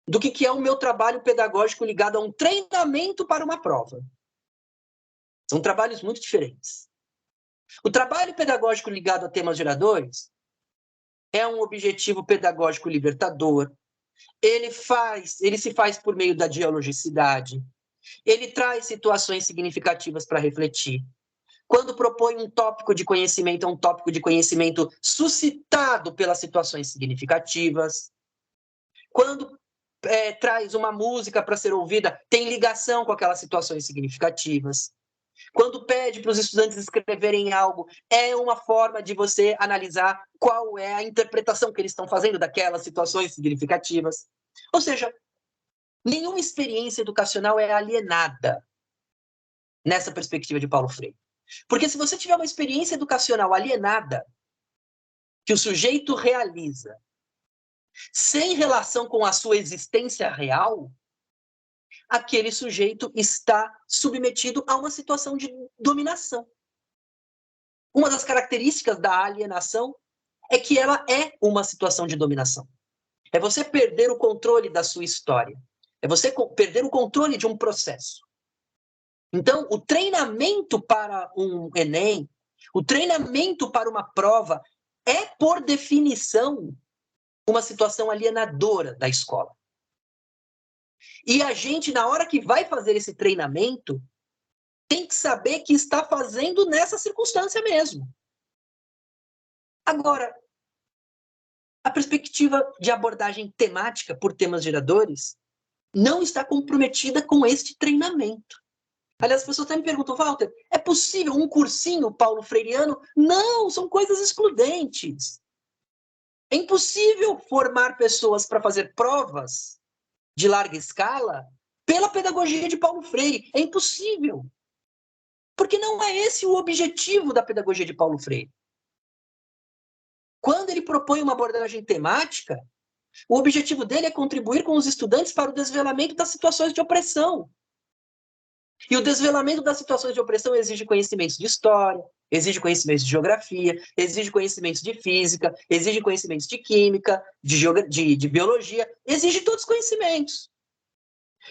do que é o meu trabalho pedagógico ligado a um treinamento para uma prova. São trabalhos muito diferentes. O trabalho pedagógico ligado a temas geradores é um objetivo pedagógico libertador. Ele se faz por meio da dialogicidade. Ele traz situações significativas para refletir. Quando propõe um tópico de conhecimento, é um tópico de conhecimento suscitado pelas situações significativas. Quando traz uma música para ser ouvida, tem ligação com aquelas situações significativas. Quando pede para os estudantes escreverem algo, é uma forma de você analisar qual é a interpretação que eles estão fazendo daquelas situações significativas. Ou seja, nenhuma experiência educacional é alienada nessa perspectiva de Paulo Freire. Porque se você tiver uma experiência educacional alienada, que o sujeito realiza, sem relação com a sua existência real, aquele sujeito está submetido a uma situação de dominação. Uma das características da alienação é que ela é uma situação de dominação. É você perder o controle da sua história. É você perder o controle de um processo. Então, o treinamento para um Enem, o treinamento para uma prova, é, por definição, uma situação alienadora da escola. E a gente, na hora que vai fazer esse treinamento, tem que saber que está fazendo nessa circunstância mesmo. Agora, a perspectiva de abordagem temática por temas geradores não está comprometida com este treinamento. Aliás, as pessoas até me perguntam, Walter, é possível um cursinho paulo freiriano? Não, são coisas excludentes. É impossível formar pessoas para fazer provas de larga escala pela pedagogia de Paulo Freire. É impossível. Porque não é esse o objetivo da pedagogia de Paulo Freire. Quando ele propõe uma abordagem temática, o objetivo dele é contribuir com os estudantes para o desvelamento das situações de opressão. E o desvelamento das situações de opressão exige conhecimentos de história, exige conhecimentos de geografia, exige conhecimentos de física, exige conhecimentos de química, de biologia, exige todos os conhecimentos.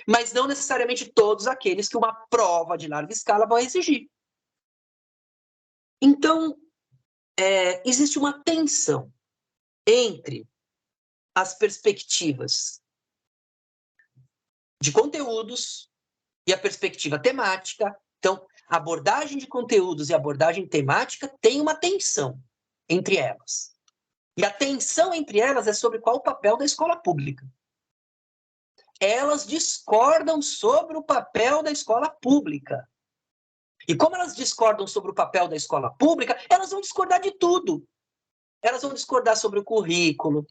Mas não necessariamente todos aqueles que uma prova de larga escala vai exigir. Então, existe uma tensão entre as perspectivas de conteúdos e a perspectiva temática. Então, A abordagem de conteúdos e a abordagem temática tem uma tensão entre elas. E a tensão entre elas é sobre qual o papel da escola pública. Elas discordam sobre o papel da escola pública. E como elas discordam sobre o papel da escola pública, elas vão discordar de tudo. Elas vão discordar sobre o currículo,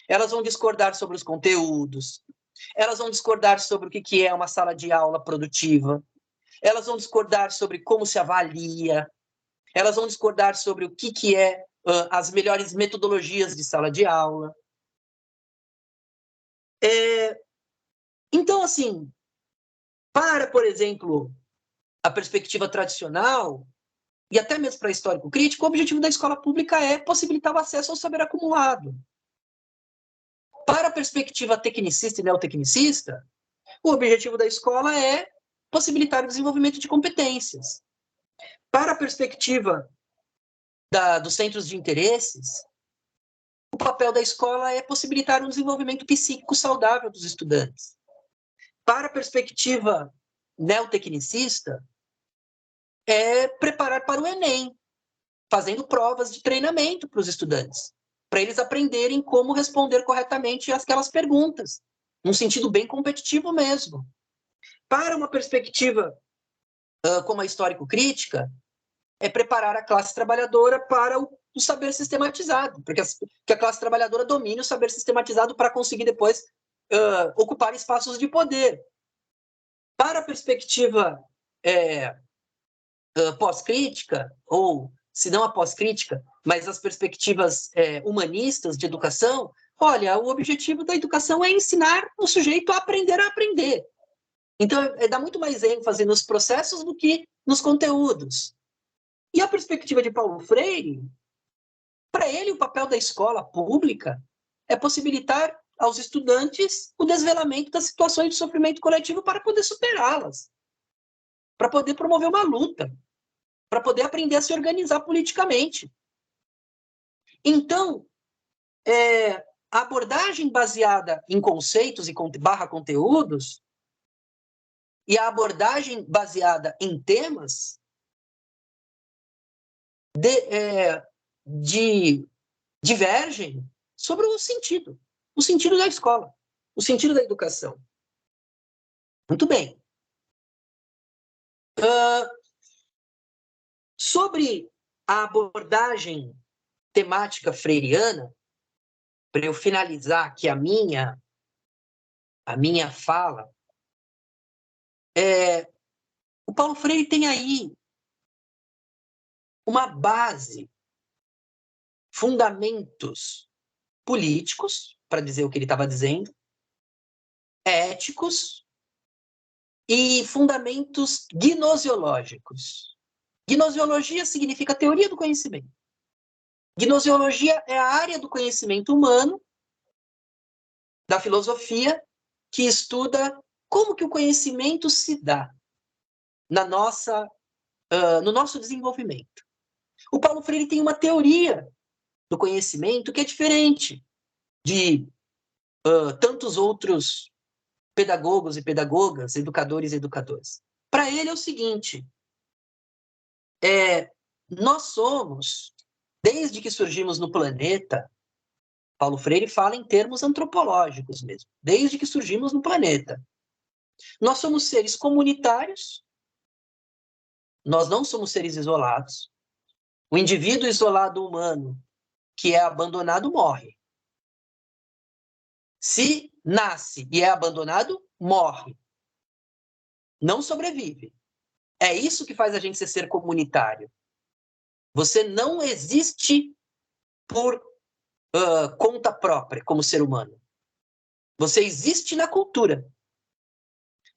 elas vão discordar sobre os conteúdos, elas vão discordar sobre o que é uma sala de aula produtiva, elas vão discordar sobre como se avalia, elas vão discordar sobre o que é as melhores metodologias de sala de aula. Então, assim, para, por exemplo, a perspectiva tradicional, e até mesmo para histórico crítico, o objetivo da escola pública é possibilitar o acesso ao saber acumulado. Para a perspectiva tecnicista e neotecnicista, o objetivo da escola é possibilitar o desenvolvimento de competências. Para a perspectiva dos centros de interesses, o papel da escola é possibilitar um desenvolvimento psíquico saudável dos estudantes. Para a perspectiva neotecnicista, é preparar para o Enem, fazendo provas de treinamento para os estudantes, para eles aprenderem como responder corretamente aquelas perguntas, num sentido bem competitivo mesmo. Para uma perspectiva como a histórico-crítica, é preparar a classe trabalhadora para o saber sistematizado, porque que a classe trabalhadora domine o saber sistematizado para conseguir depois ocupar espaços de poder. Para a perspectiva pós-crítica, ou se não a pós-crítica, mas as perspectivas humanistas de educação, olha, o objetivo da educação é ensinar o sujeito a aprender a aprender. Então, dá muito mais ênfase nos processos do que nos conteúdos. E a perspectiva de Paulo Freire, para ele, o papel da escola pública é possibilitar aos estudantes o desvelamento das situações de sofrimento coletivo para poder superá-las, para poder promover uma luta, para poder aprender a se organizar politicamente. Então, a abordagem baseada em conceitos e conteúdos e a abordagem baseada em temas divergem sobre o sentido da escola, o sentido da educação. Muito bem. Sobre a abordagem temática freiriana, para eu finalizar aqui a minha fala, o Paulo Freire tem aí uma base, fundamentos políticos, para dizer o que ele estava dizendo, éticos e fundamentos gnosiológicos. Gnosiologia significa teoria do conhecimento. Gnosiologia é a área do conhecimento humano, da filosofia, que estuda como que o conhecimento se dá no nosso desenvolvimento. O Paulo Freire tem uma teoria do conhecimento que é diferente de tantos outros pedagogos e pedagogas, educadores e educadoras. Para ele é o seguinte, nós somos, desde que surgimos no planeta, Paulo Freire fala em termos antropológicos mesmo, desde que surgimos no planeta. Nós somos seres comunitários, nós não somos seres isolados. O indivíduo isolado humano que é abandonado morre. Se nasce e é abandonado, morre. Não sobrevive. É isso que faz a gente ser comunitário. Você não existe por conta própria como ser humano. Você existe na cultura.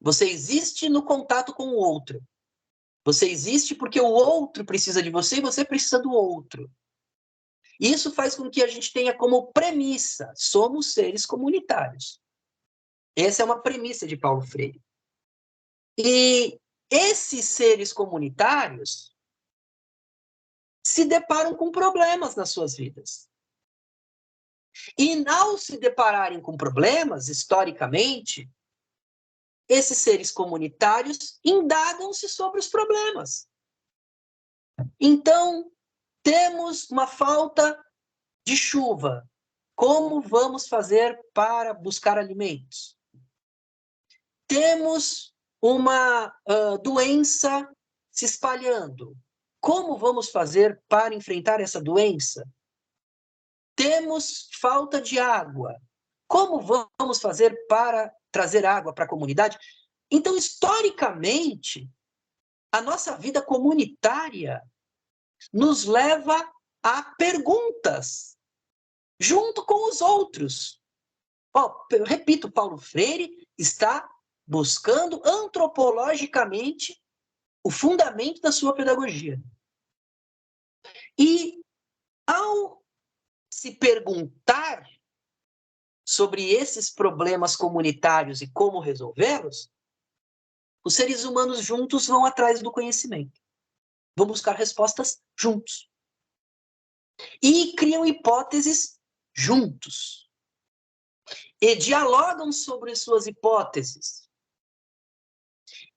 Você existe no contato com o outro. Você existe porque o outro precisa de você e você precisa do outro. Isso faz com que a gente tenha como premissa, somos seres comunitários. Essa é uma premissa de Paulo Freire. E esses seres comunitários se deparam com problemas nas suas vidas. E ao se depararem com problemas, historicamente, esses seres comunitários indagam-se sobre os problemas. Então, temos uma falta de chuva. Como vamos fazer para buscar alimentos? Temos uma doença se espalhando. Como vamos fazer para enfrentar essa doença? Temos falta de água. Como vamos fazer para trazer água para a comunidade? Então, historicamente, a nossa vida comunitária nos leva a perguntas junto com os outros. Eu repito, Paulo Freire está buscando antropologicamente o fundamento da sua pedagogia. E, ao se perguntar sobre esses problemas comunitários e como resolvê-los, os seres humanos juntos vão atrás do conhecimento. Vão buscar respostas juntos. E criam hipóteses juntos. E dialogam sobre suas hipóteses.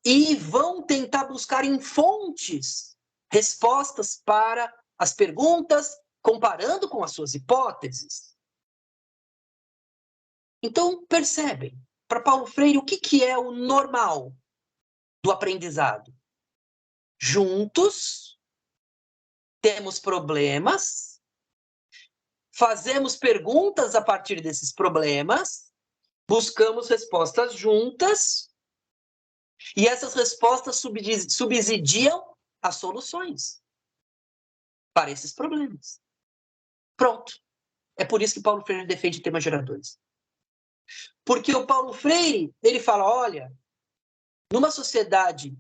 E vão tentar buscar em fontes respostas para as perguntas, comparando com as suas hipóteses. Então, percebem, para Paulo Freire, o que é o normal do aprendizado? Juntos, temos problemas, fazemos perguntas a partir desses problemas, buscamos respostas juntas, e essas respostas subsidiam as soluções para esses problemas. Pronto. É por isso que Paulo Freire defende temas geradores. Porque o Paulo Freire, ele fala, olha, numa sociedade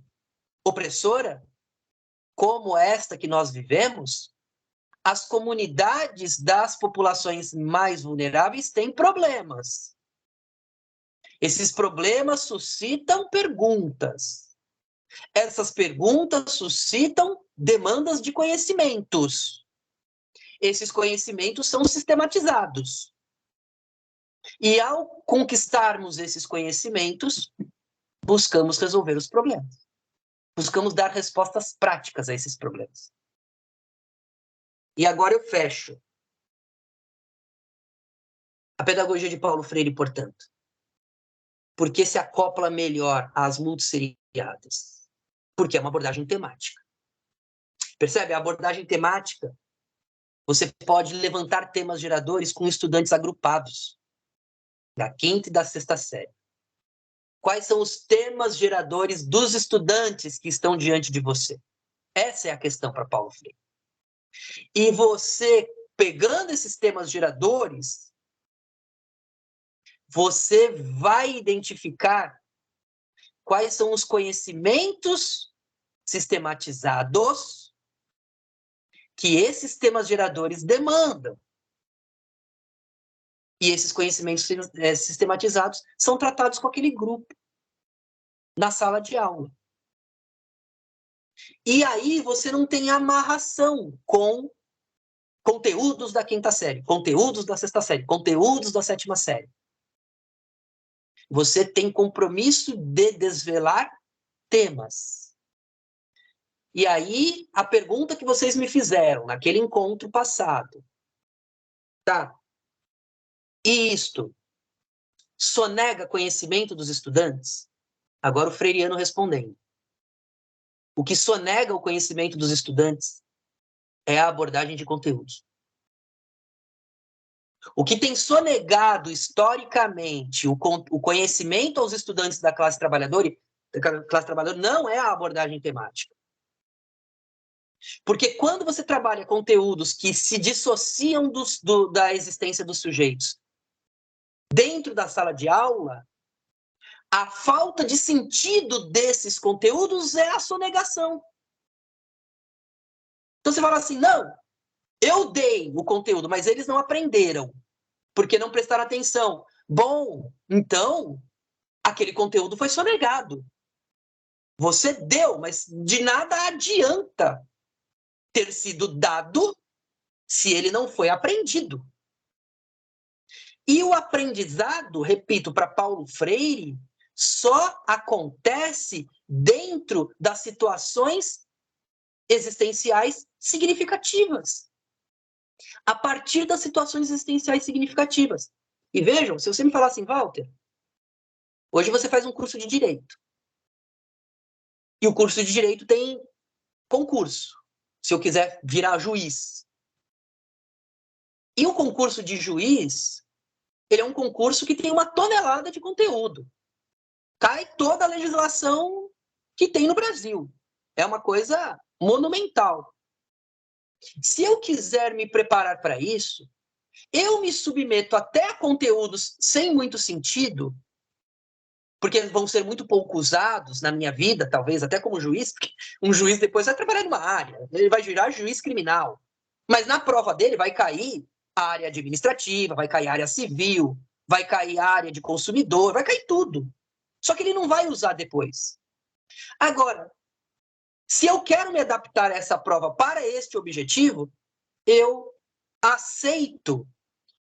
opressora, como esta que nós vivemos, as comunidades das populações mais vulneráveis têm problemas. Esses problemas suscitam perguntas. Essas perguntas suscitam demandas de conhecimentos. Esses conhecimentos são sistematizados. E ao conquistarmos esses conhecimentos, buscamos resolver os problemas. Buscamos dar respostas práticas a esses problemas. E agora eu fecho. A pedagogia de Paulo Freire, portanto, porque se acopla melhor às multisseriadas? Porque é uma abordagem temática. Percebe? A abordagem temática, você pode levantar temas geradores com estudantes agrupados, da quinta e da sexta série. Quais são os temas geradores dos estudantes que estão diante de você? Essa é a questão para Paulo Freire. E você, pegando esses temas geradores, você vai identificar quais são os conhecimentos sistematizados que esses temas geradores demandam. E esses conhecimentos sistematizados são tratados com aquele grupo na sala de aula. E aí você não tem amarração com conteúdos da quinta série, conteúdos da sexta série, conteúdos da sétima série. Você tem compromisso de desvelar temas. E aí, a pergunta que vocês me fizeram naquele encontro passado, tá? E isto sonega conhecimento dos estudantes? Agora o freiriano respondendo. O que sonega o conhecimento dos estudantes é a abordagem de conteúdos. O que tem sonegado historicamente o conhecimento aos estudantes da classe trabalhadora não é a abordagem temática. Porque quando você trabalha conteúdos que se dissociam da existência dos sujeitos dentro da sala de aula, a falta de sentido desses conteúdos é a sonegação. Então você fala assim, não, eu dei o conteúdo, mas eles não aprenderam, porque não prestaram atenção. Bom, então, aquele conteúdo foi sonegado. Você deu, mas de nada adianta ter sido dado se ele não foi aprendido. E o aprendizado, repito, para Paulo Freire, só acontece dentro das situações existenciais significativas. A partir das situações existenciais significativas. E vejam, se você me falar assim, Walter, hoje você faz um curso de Direito. E o curso de Direito tem concurso, se eu quiser virar juiz. E o concurso de juiz, ele é um concurso que tem uma tonelada de conteúdo. Cai toda a legislação que tem no Brasil. É uma coisa monumental. Se eu quiser me preparar para isso, eu me submeto até a conteúdos sem muito sentido, porque eles vão ser muito pouco usados na minha vida, talvez até como juiz, porque um juiz depois vai trabalhar numa área, ele vai virar juiz criminal. Mas na prova dele vai cair a área administrativa, vai cair a área civil, vai cair a área de consumidor, vai cair tudo. Só que ele não vai usar depois. Agora, se eu quero me adaptar a essa prova para este objetivo, eu aceito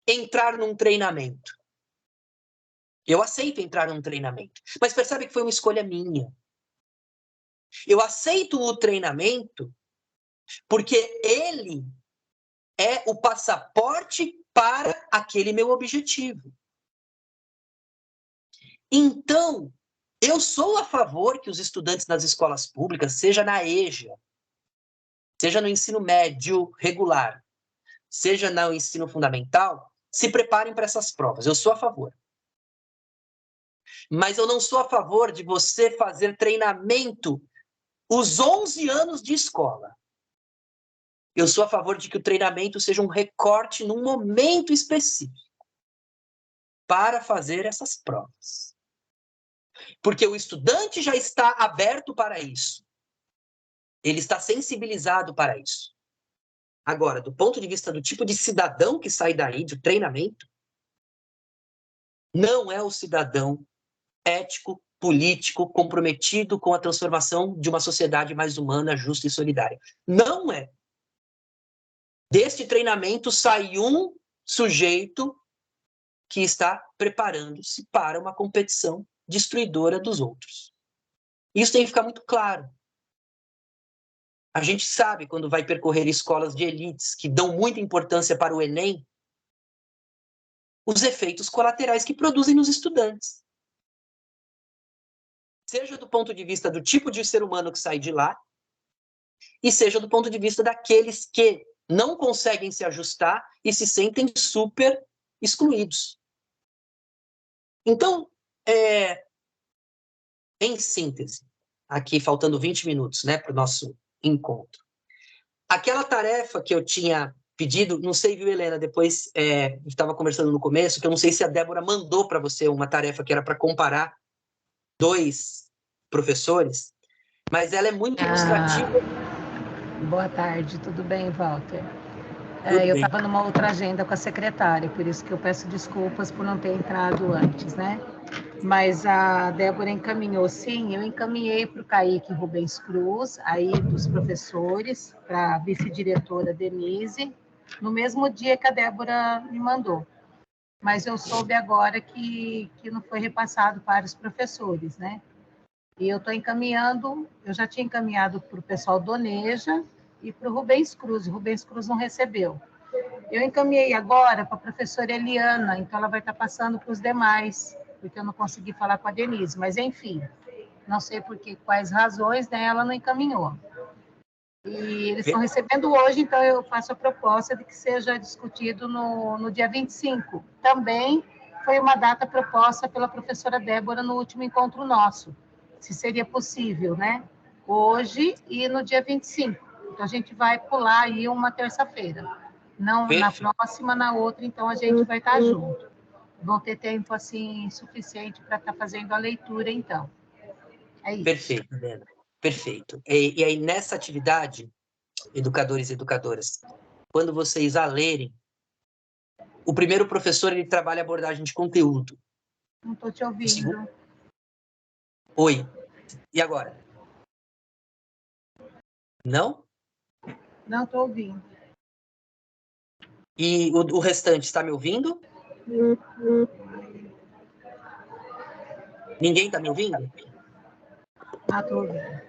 entrar num treinamento. Eu aceito entrar num treinamento. Mas percebe que foi uma escolha minha. Eu aceito o treinamento porque ele é o passaporte para aquele meu objetivo. Então, eu sou a favor que os estudantes nas escolas públicas, seja na EJA, seja no ensino médio regular, seja no ensino fundamental, se preparem para essas provas. Eu sou a favor. Mas eu não sou a favor de você fazer treinamento os 11 anos de escola. Eu sou a favor de que o treinamento seja um recorte num momento específico para fazer essas provas. Porque o estudante já está aberto para isso. Ele está sensibilizado para isso. Agora, do ponto de vista do tipo de cidadão que sai daí, do treinamento, não é o cidadão ético, político, comprometido com a transformação de uma sociedade mais humana, justa e solidária. Não é. Deste treinamento sai um sujeito que está preparando-se para uma competição destruidora dos outros. Isso tem que ficar muito claro. A gente sabe, quando vai percorrer escolas de elites que dão muita importância para o Enem, os efeitos colaterais que produzem nos estudantes. Seja do ponto de vista do tipo de ser humano que sai de lá, e seja do ponto de vista daqueles que não conseguem se ajustar e se sentem super excluídos. Então, em síntese, aqui faltando 20 minutos, né, para o nosso encontro. Aquela tarefa que eu tinha pedido, não sei, viu, Helena, depois a gente estava conversando no começo, que eu não sei se a Débora mandou para você uma tarefa que era para comparar 2 professores, mas ela é muito ilustrativa. Boa tarde, tudo bem, Walter? Tudo eu bem. estava numa outra agenda com a secretária, por isso que eu peço desculpas por não ter entrado antes, né? Mas a Débora encaminhou, sim, eu encaminhei para o Kaique Rubens Cruz, aí dos professores, para a vice-diretora Denise, no mesmo dia que a Débora me mandou. Mas eu soube agora que não foi repassado para os professores, né? E eu estou encaminhando, eu já tinha encaminhado para o pessoal do Neja e para o Rubens Cruz. O Rubens Cruz não recebeu. Eu encaminhei agora para a professora Eliana, então ela vai estar passando para os demais, porque eu não consegui falar com a Denise. Mas, enfim, não sei por quais razões, né, ela não encaminhou. E eles estão recebendo hoje, então eu faço a proposta de que seja discutido no dia 25. Também foi uma data proposta pela professora Débora no último encontro nosso, se seria possível, né? Hoje e no dia 25. Então, a gente vai pular aí uma terça-feira. Não na próxima, na outra, então a gente vai estar junto. Vão ter tempo, assim, suficiente para estar fazendo a leitura, então. É isso. Perfeito, Helena. Perfeito. E aí, nessa atividade, educadores e educadoras, quando vocês a lerem, o primeiro professor, ele trabalha a abordagem de conteúdo. Não estou te ouvindo. Oi. E agora? Não? Não estou ouvindo. E o restante, está me ouvindo? Ninguém está me ouvindo? Estou ouvindo.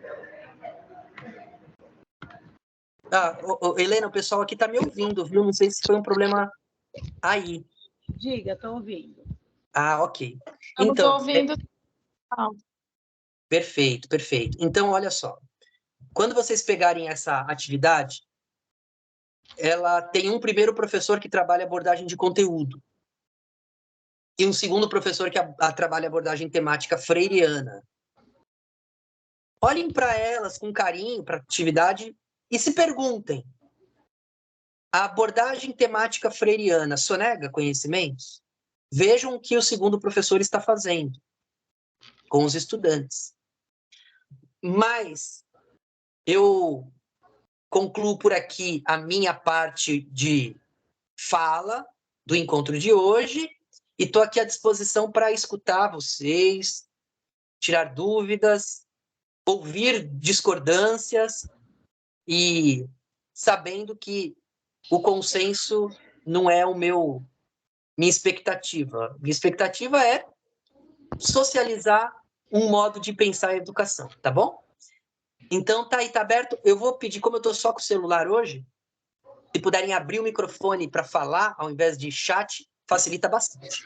Helena, o pessoal aqui está me ouvindo, viu? Não sei se foi um problema aí. Diga, estou ouvindo. Ok. Estamos Então, ouvindo. Perfeito, perfeito. Então, olha só. Quando vocês pegarem essa atividade, ela tem um primeiro professor que trabalha abordagem de conteúdo e um segundo professor que trabalha abordagem temática freiriana. Olhem para elas com carinho, para a atividade, e se perguntem: a abordagem temática freiriana sonega conhecimentos? Vejam o que o segundo professor está fazendo com os estudantes. Mas eu concluo por aqui a minha parte de fala do encontro de hoje e estou aqui à disposição para escutar vocês, tirar dúvidas, ouvir discordâncias e sabendo que o consenso não é minha expectativa. Minha expectativa é socializar um modo de pensar a educação, tá bom? Então, tá aberto. Eu vou pedir, como eu estou só com o celular hoje, se puderem abrir o microfone para falar, ao invés de chat, facilita bastante.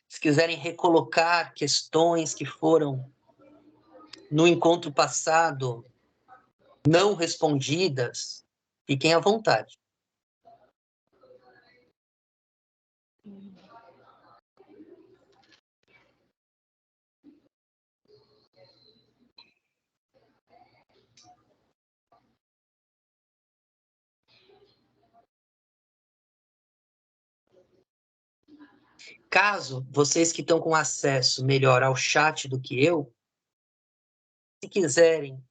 Se quiserem recolocar questões que foram no encontro passado não respondidas, fiquem à vontade. Caso vocês que estão com acesso melhor ao chat do que eu, se quiserem,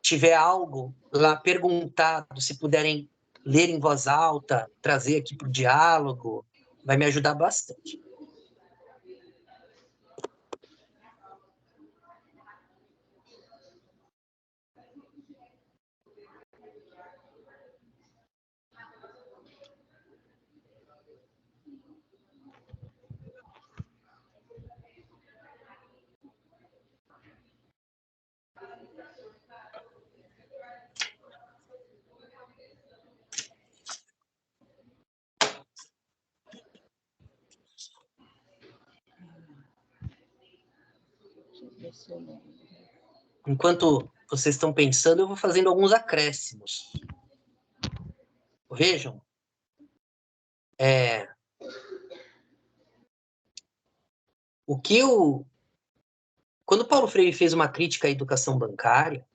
tiver algo lá perguntado, se puderem ler em voz alta, trazer aqui para o diálogo, vai me ajudar bastante. Enquanto vocês estão pensando, eu vou fazendo alguns acréscimos. Vejam, quando Paulo Freire fez uma crítica à educação bancária,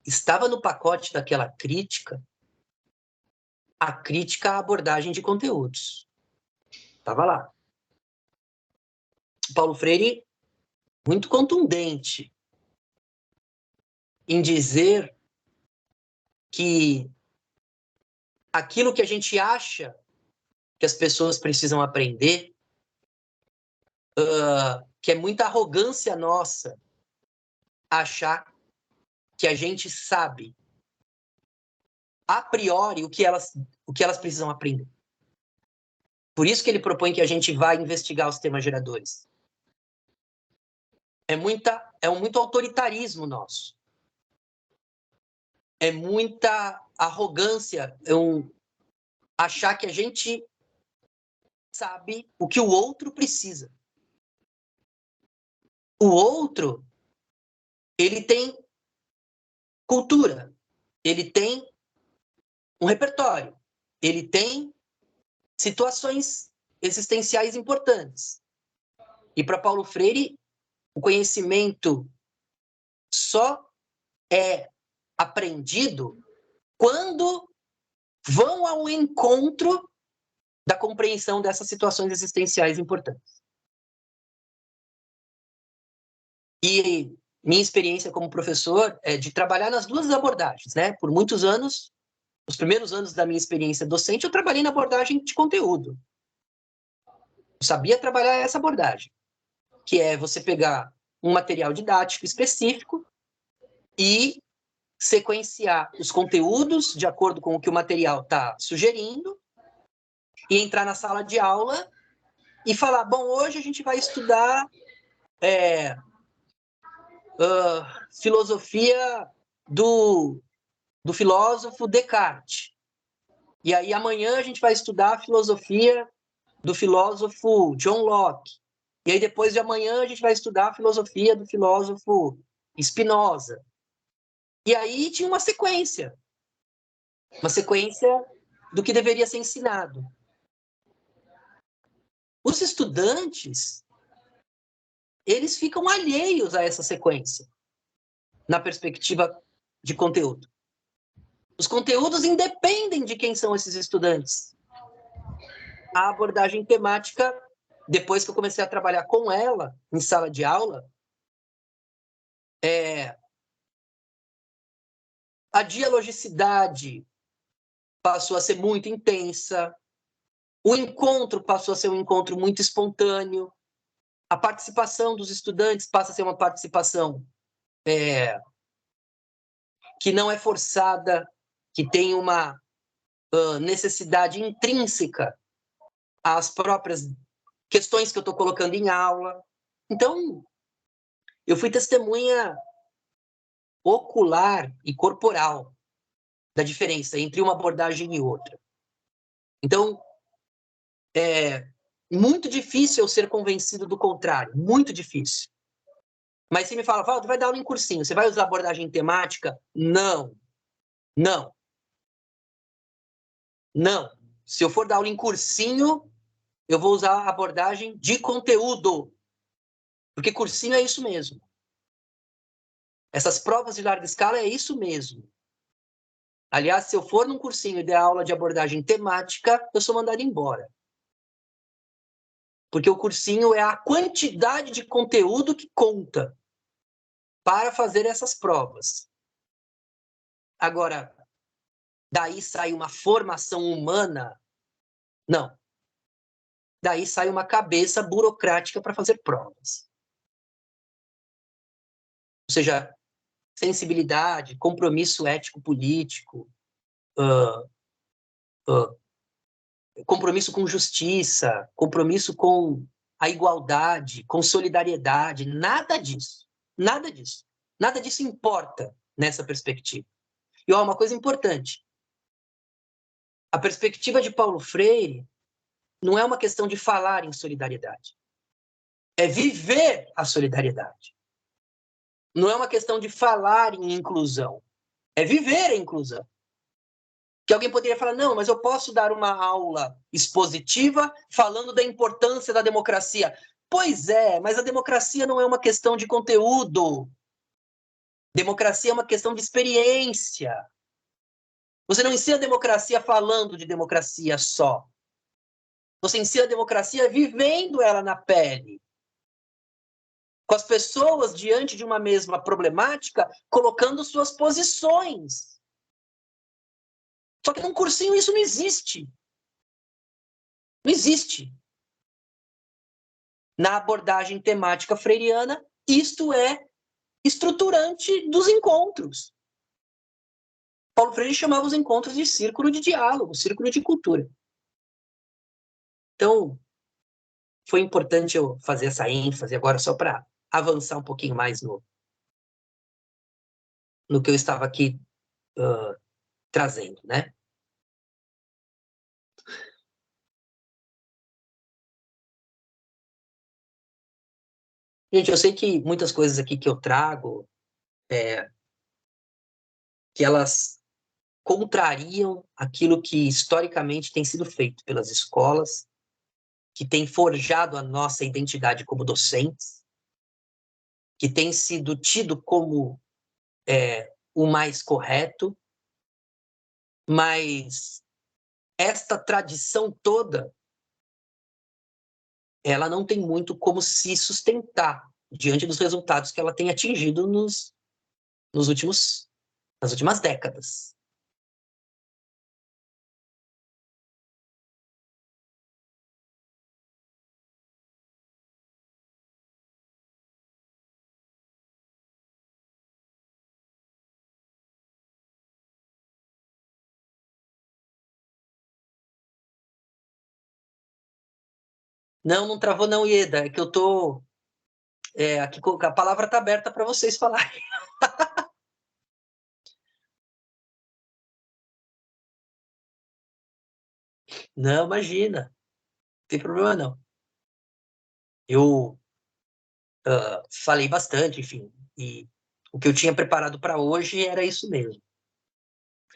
estava no pacote daquela crítica a crítica à abordagem de conteúdos. Estava lá. Paulo Freire, muito contundente em dizer que aquilo que a gente acha que as pessoas precisam aprender, que é muita arrogância nossa achar que a gente sabe a priori o que elas precisam aprender. Por isso que ele propõe que a gente vá investigar os temas geradores. É muito autoritarismo nosso. É muita arrogância achar que a gente sabe o que o outro precisa. O outro, ele tem cultura, ele tem um repertório, ele tem situações existenciais importantes. E para Paulo Freire, o conhecimento só é aprendido quando vão ao encontro da compreensão dessas situações existenciais importantes. E minha experiência como professor é de trabalhar nas duas abordagens, né? Por muitos anos, os primeiros anos da minha experiência docente, eu trabalhei na abordagem de conteúdo. Eu sabia trabalhar essa abordagem, que é você pegar um material didático específico e sequenciar os conteúdos de acordo com o que o material está sugerindo e entrar na sala de aula e falar, bom, hoje a gente vai estudar filosofia do filósofo Descartes. E aí amanhã a gente vai estudar a filosofia do filósofo John Locke. E aí depois de amanhã a gente vai estudar a filosofia do filósofo Spinoza. E aí tinha uma sequência do que deveria ser ensinado. Os estudantes, eles ficam alheios a essa sequência, na perspectiva de conteúdo. Os conteúdos independem de quem são esses estudantes. A abordagem temática, depois que eu comecei a trabalhar com ela, em sala de aula, a dialogicidade passou a ser muito intensa, o encontro passou a ser um encontro muito espontâneo, a participação dos estudantes passa a ser uma participação que não é forçada, que tem uma necessidade intrínseca às próprias questões que eu estou colocando em aula. Então, eu fui testemunha ocular e corporal da diferença entre uma abordagem e outra. Então, é muito difícil eu ser convencido do contrário, muito difícil. Mas se me fala, Valdo, vai dar aula em cursinho, você vai usar abordagem temática? Não. Não. Não. Se eu for dar aula em cursinho, eu vou usar a abordagem de conteúdo. Porque cursinho é isso mesmo. Essas provas de larga escala é isso mesmo. Aliás, se eu for num cursinho e der aula de abordagem temática, eu sou mandado embora. Porque o cursinho é a quantidade de conteúdo que conta para fazer essas provas. Agora, daí sai uma formação humana? Não. Daí sai uma cabeça burocrática para fazer provas. Ou seja, sensibilidade, compromisso ético-político, compromisso com justiça, compromisso com a igualdade, com solidariedade, nada disso. Nada disso. Nada disso importa nessa perspectiva. E uma coisa importante, a perspectiva de Paulo Freire não é uma questão de falar em solidariedade. É viver a solidariedade. Não é uma questão de falar em inclusão. É viver a inclusão. Que alguém poderia falar, não, mas eu posso dar uma aula expositiva falando da importância da democracia. Pois é, mas a democracia não é uma questão de conteúdo. Democracia é uma questão de experiência. Você não ensina a democracia falando de democracia só. Você ensina a democracia vivendo ela na pele. Com as pessoas diante de uma mesma problemática, colocando suas posições. Só que num cursinho isso não existe. Não existe. Na abordagem temática freiriana, isto é estruturante dos encontros. Paulo Freire chamava os encontros de círculo de diálogo, círculo de cultura. Então, foi importante eu fazer essa ênfase agora só para avançar um pouquinho mais no que eu estava aqui trazendo, né? Gente, eu sei que muitas coisas aqui que eu trago, que elas contrariam aquilo que historicamente tem sido feito pelas escolas, que tem forjado a nossa identidade como docentes, que tem sido tido como o mais correto, mas esta tradição toda, ela não tem muito como se sustentar diante dos resultados que ela tem atingido nas últimas décadas. Não, não travou não, Ieda. É que eu tô... aqui a palavra está aberta para vocês falarem. Não, imagina. Não tem problema não. Eu falei bastante, enfim. E o que eu tinha preparado para hoje era isso mesmo.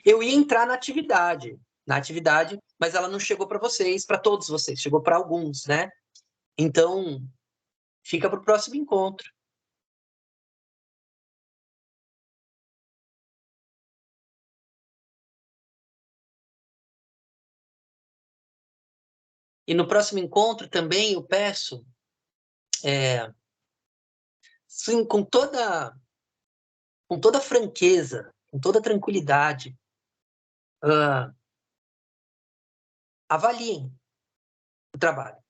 Eu ia entrar na atividade, mas ela não chegou para vocês, para todos vocês, chegou para alguns, né? Então, fica para o próximo encontro. E no próximo encontro também eu peço, sim, com toda franqueza, com toda tranquilidade, avaliem o trabalho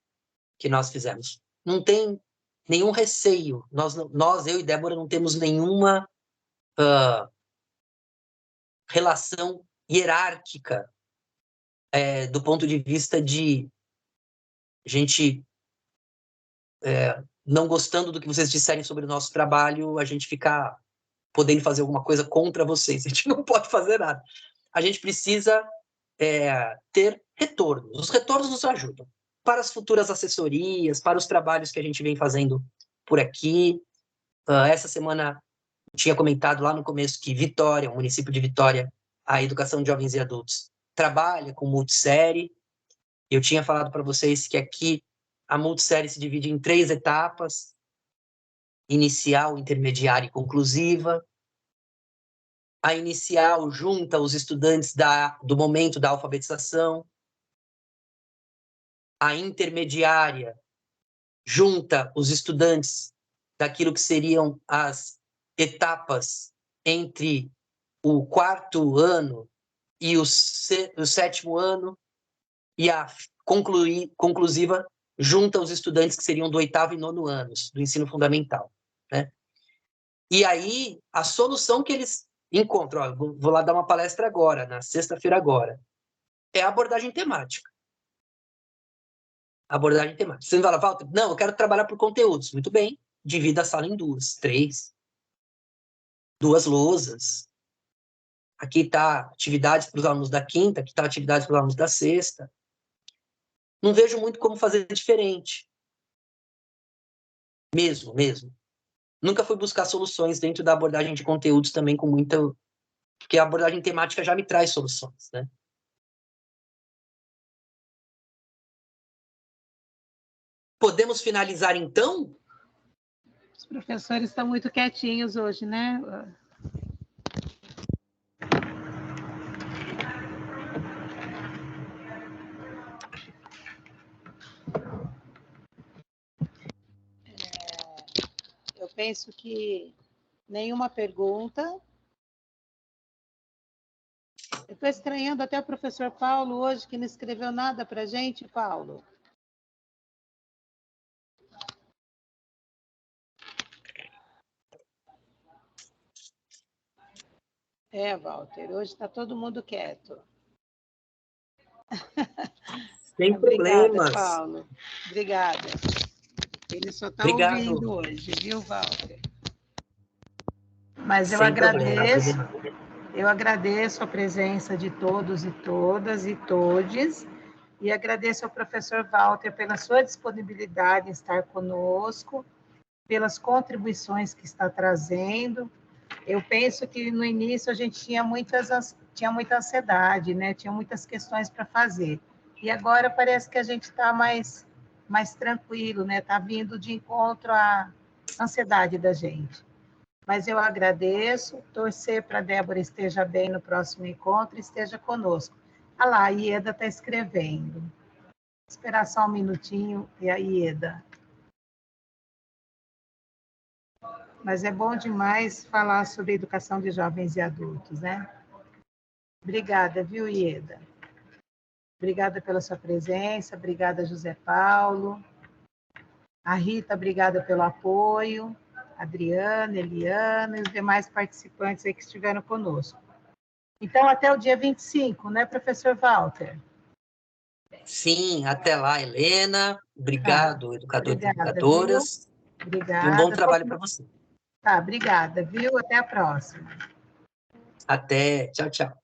que nós fizemos. Não tem nenhum receio. Nós, eu e Débora, não temos nenhuma relação hierárquica do ponto de vista de gente não gostando do que vocês disserem sobre o nosso trabalho, a gente ficar podendo fazer alguma coisa contra vocês. A gente não pode fazer nada. A gente precisa ter retornos. Os retornos nos ajudam para as futuras assessorias, para os trabalhos que a gente vem fazendo por aqui. Essa semana eu tinha comentado lá no começo que Vitória, o município de Vitória, a educação de jovens e adultos, trabalha com multissérie. Eu tinha falado para vocês que aqui a multissérie se divide em 3 etapas: inicial, intermediária e conclusiva. A inicial junta os estudantes do momento da alfabetização. A intermediária junta os estudantes daquilo que seriam as etapas entre o 4º ano e o 7º ano, e a conclusiva junta os estudantes que seriam do 8º e 9º anos do ensino fundamental, né? E aí, a solução que eles encontram, ó, vou lá dar uma palestra agora, na sexta-feira agora, é a abordagem temática. Abordagem temática. Você fala, Walter, não, eu quero trabalhar por conteúdos. Muito bem, divida a sala em 2, 3, 2 lousas. Aqui está atividades para os alunos da quinta, aqui está atividades para os alunos da sexta. Não vejo muito como fazer diferente. Mesmo. Nunca fui buscar soluções dentro da abordagem de conteúdos também com muita... Porque a abordagem temática já me traz soluções, né? Podemos finalizar, então? Os professores estão muito quietinhos hoje, né? Eu penso que nenhuma pergunta. Eu estou estranhando até o professor Paulo hoje, que não escreveu nada para a gente, Paulo. Walter, hoje está todo mundo quieto. Sem Obrigada, problemas. Paulo. Obrigada. Ele só está ouvindo hoje, viu, Walter? Mas eu agradeço a presença de todos e todas e todes, e agradeço ao professor Walter pela sua disponibilidade em estar conosco, pelas contribuições que está trazendo. Eu penso que no início a gente tinha muita ansiedade, né? Tinha muitas questões para fazer. E agora parece que a gente está mais tranquilo, né? Está vindo de encontro à ansiedade da gente. Mas eu agradeço, torcer para a Débora esteja bem no próximo encontro e esteja conosco. Ah lá, a Ieda está escrevendo. Vou esperar só um minutinho e a Ieda. Mas é bom demais falar sobre educação de jovens e adultos, né? Obrigada, viu, Ieda? Obrigada pela sua presença, obrigada, José Paulo. A Rita, obrigada pelo apoio. Adriana, Eliana e os demais participantes aí que estiveram conosco. Então, até o dia 25, né, professor Walter? Sim, até lá, Helena. Tá, Obrigado, educadores e obrigada, viu? educadoras. E um bom Obrigada. trabalho para você. Tá, obrigada, viu? Até a próxima. Até. Tchau, tchau.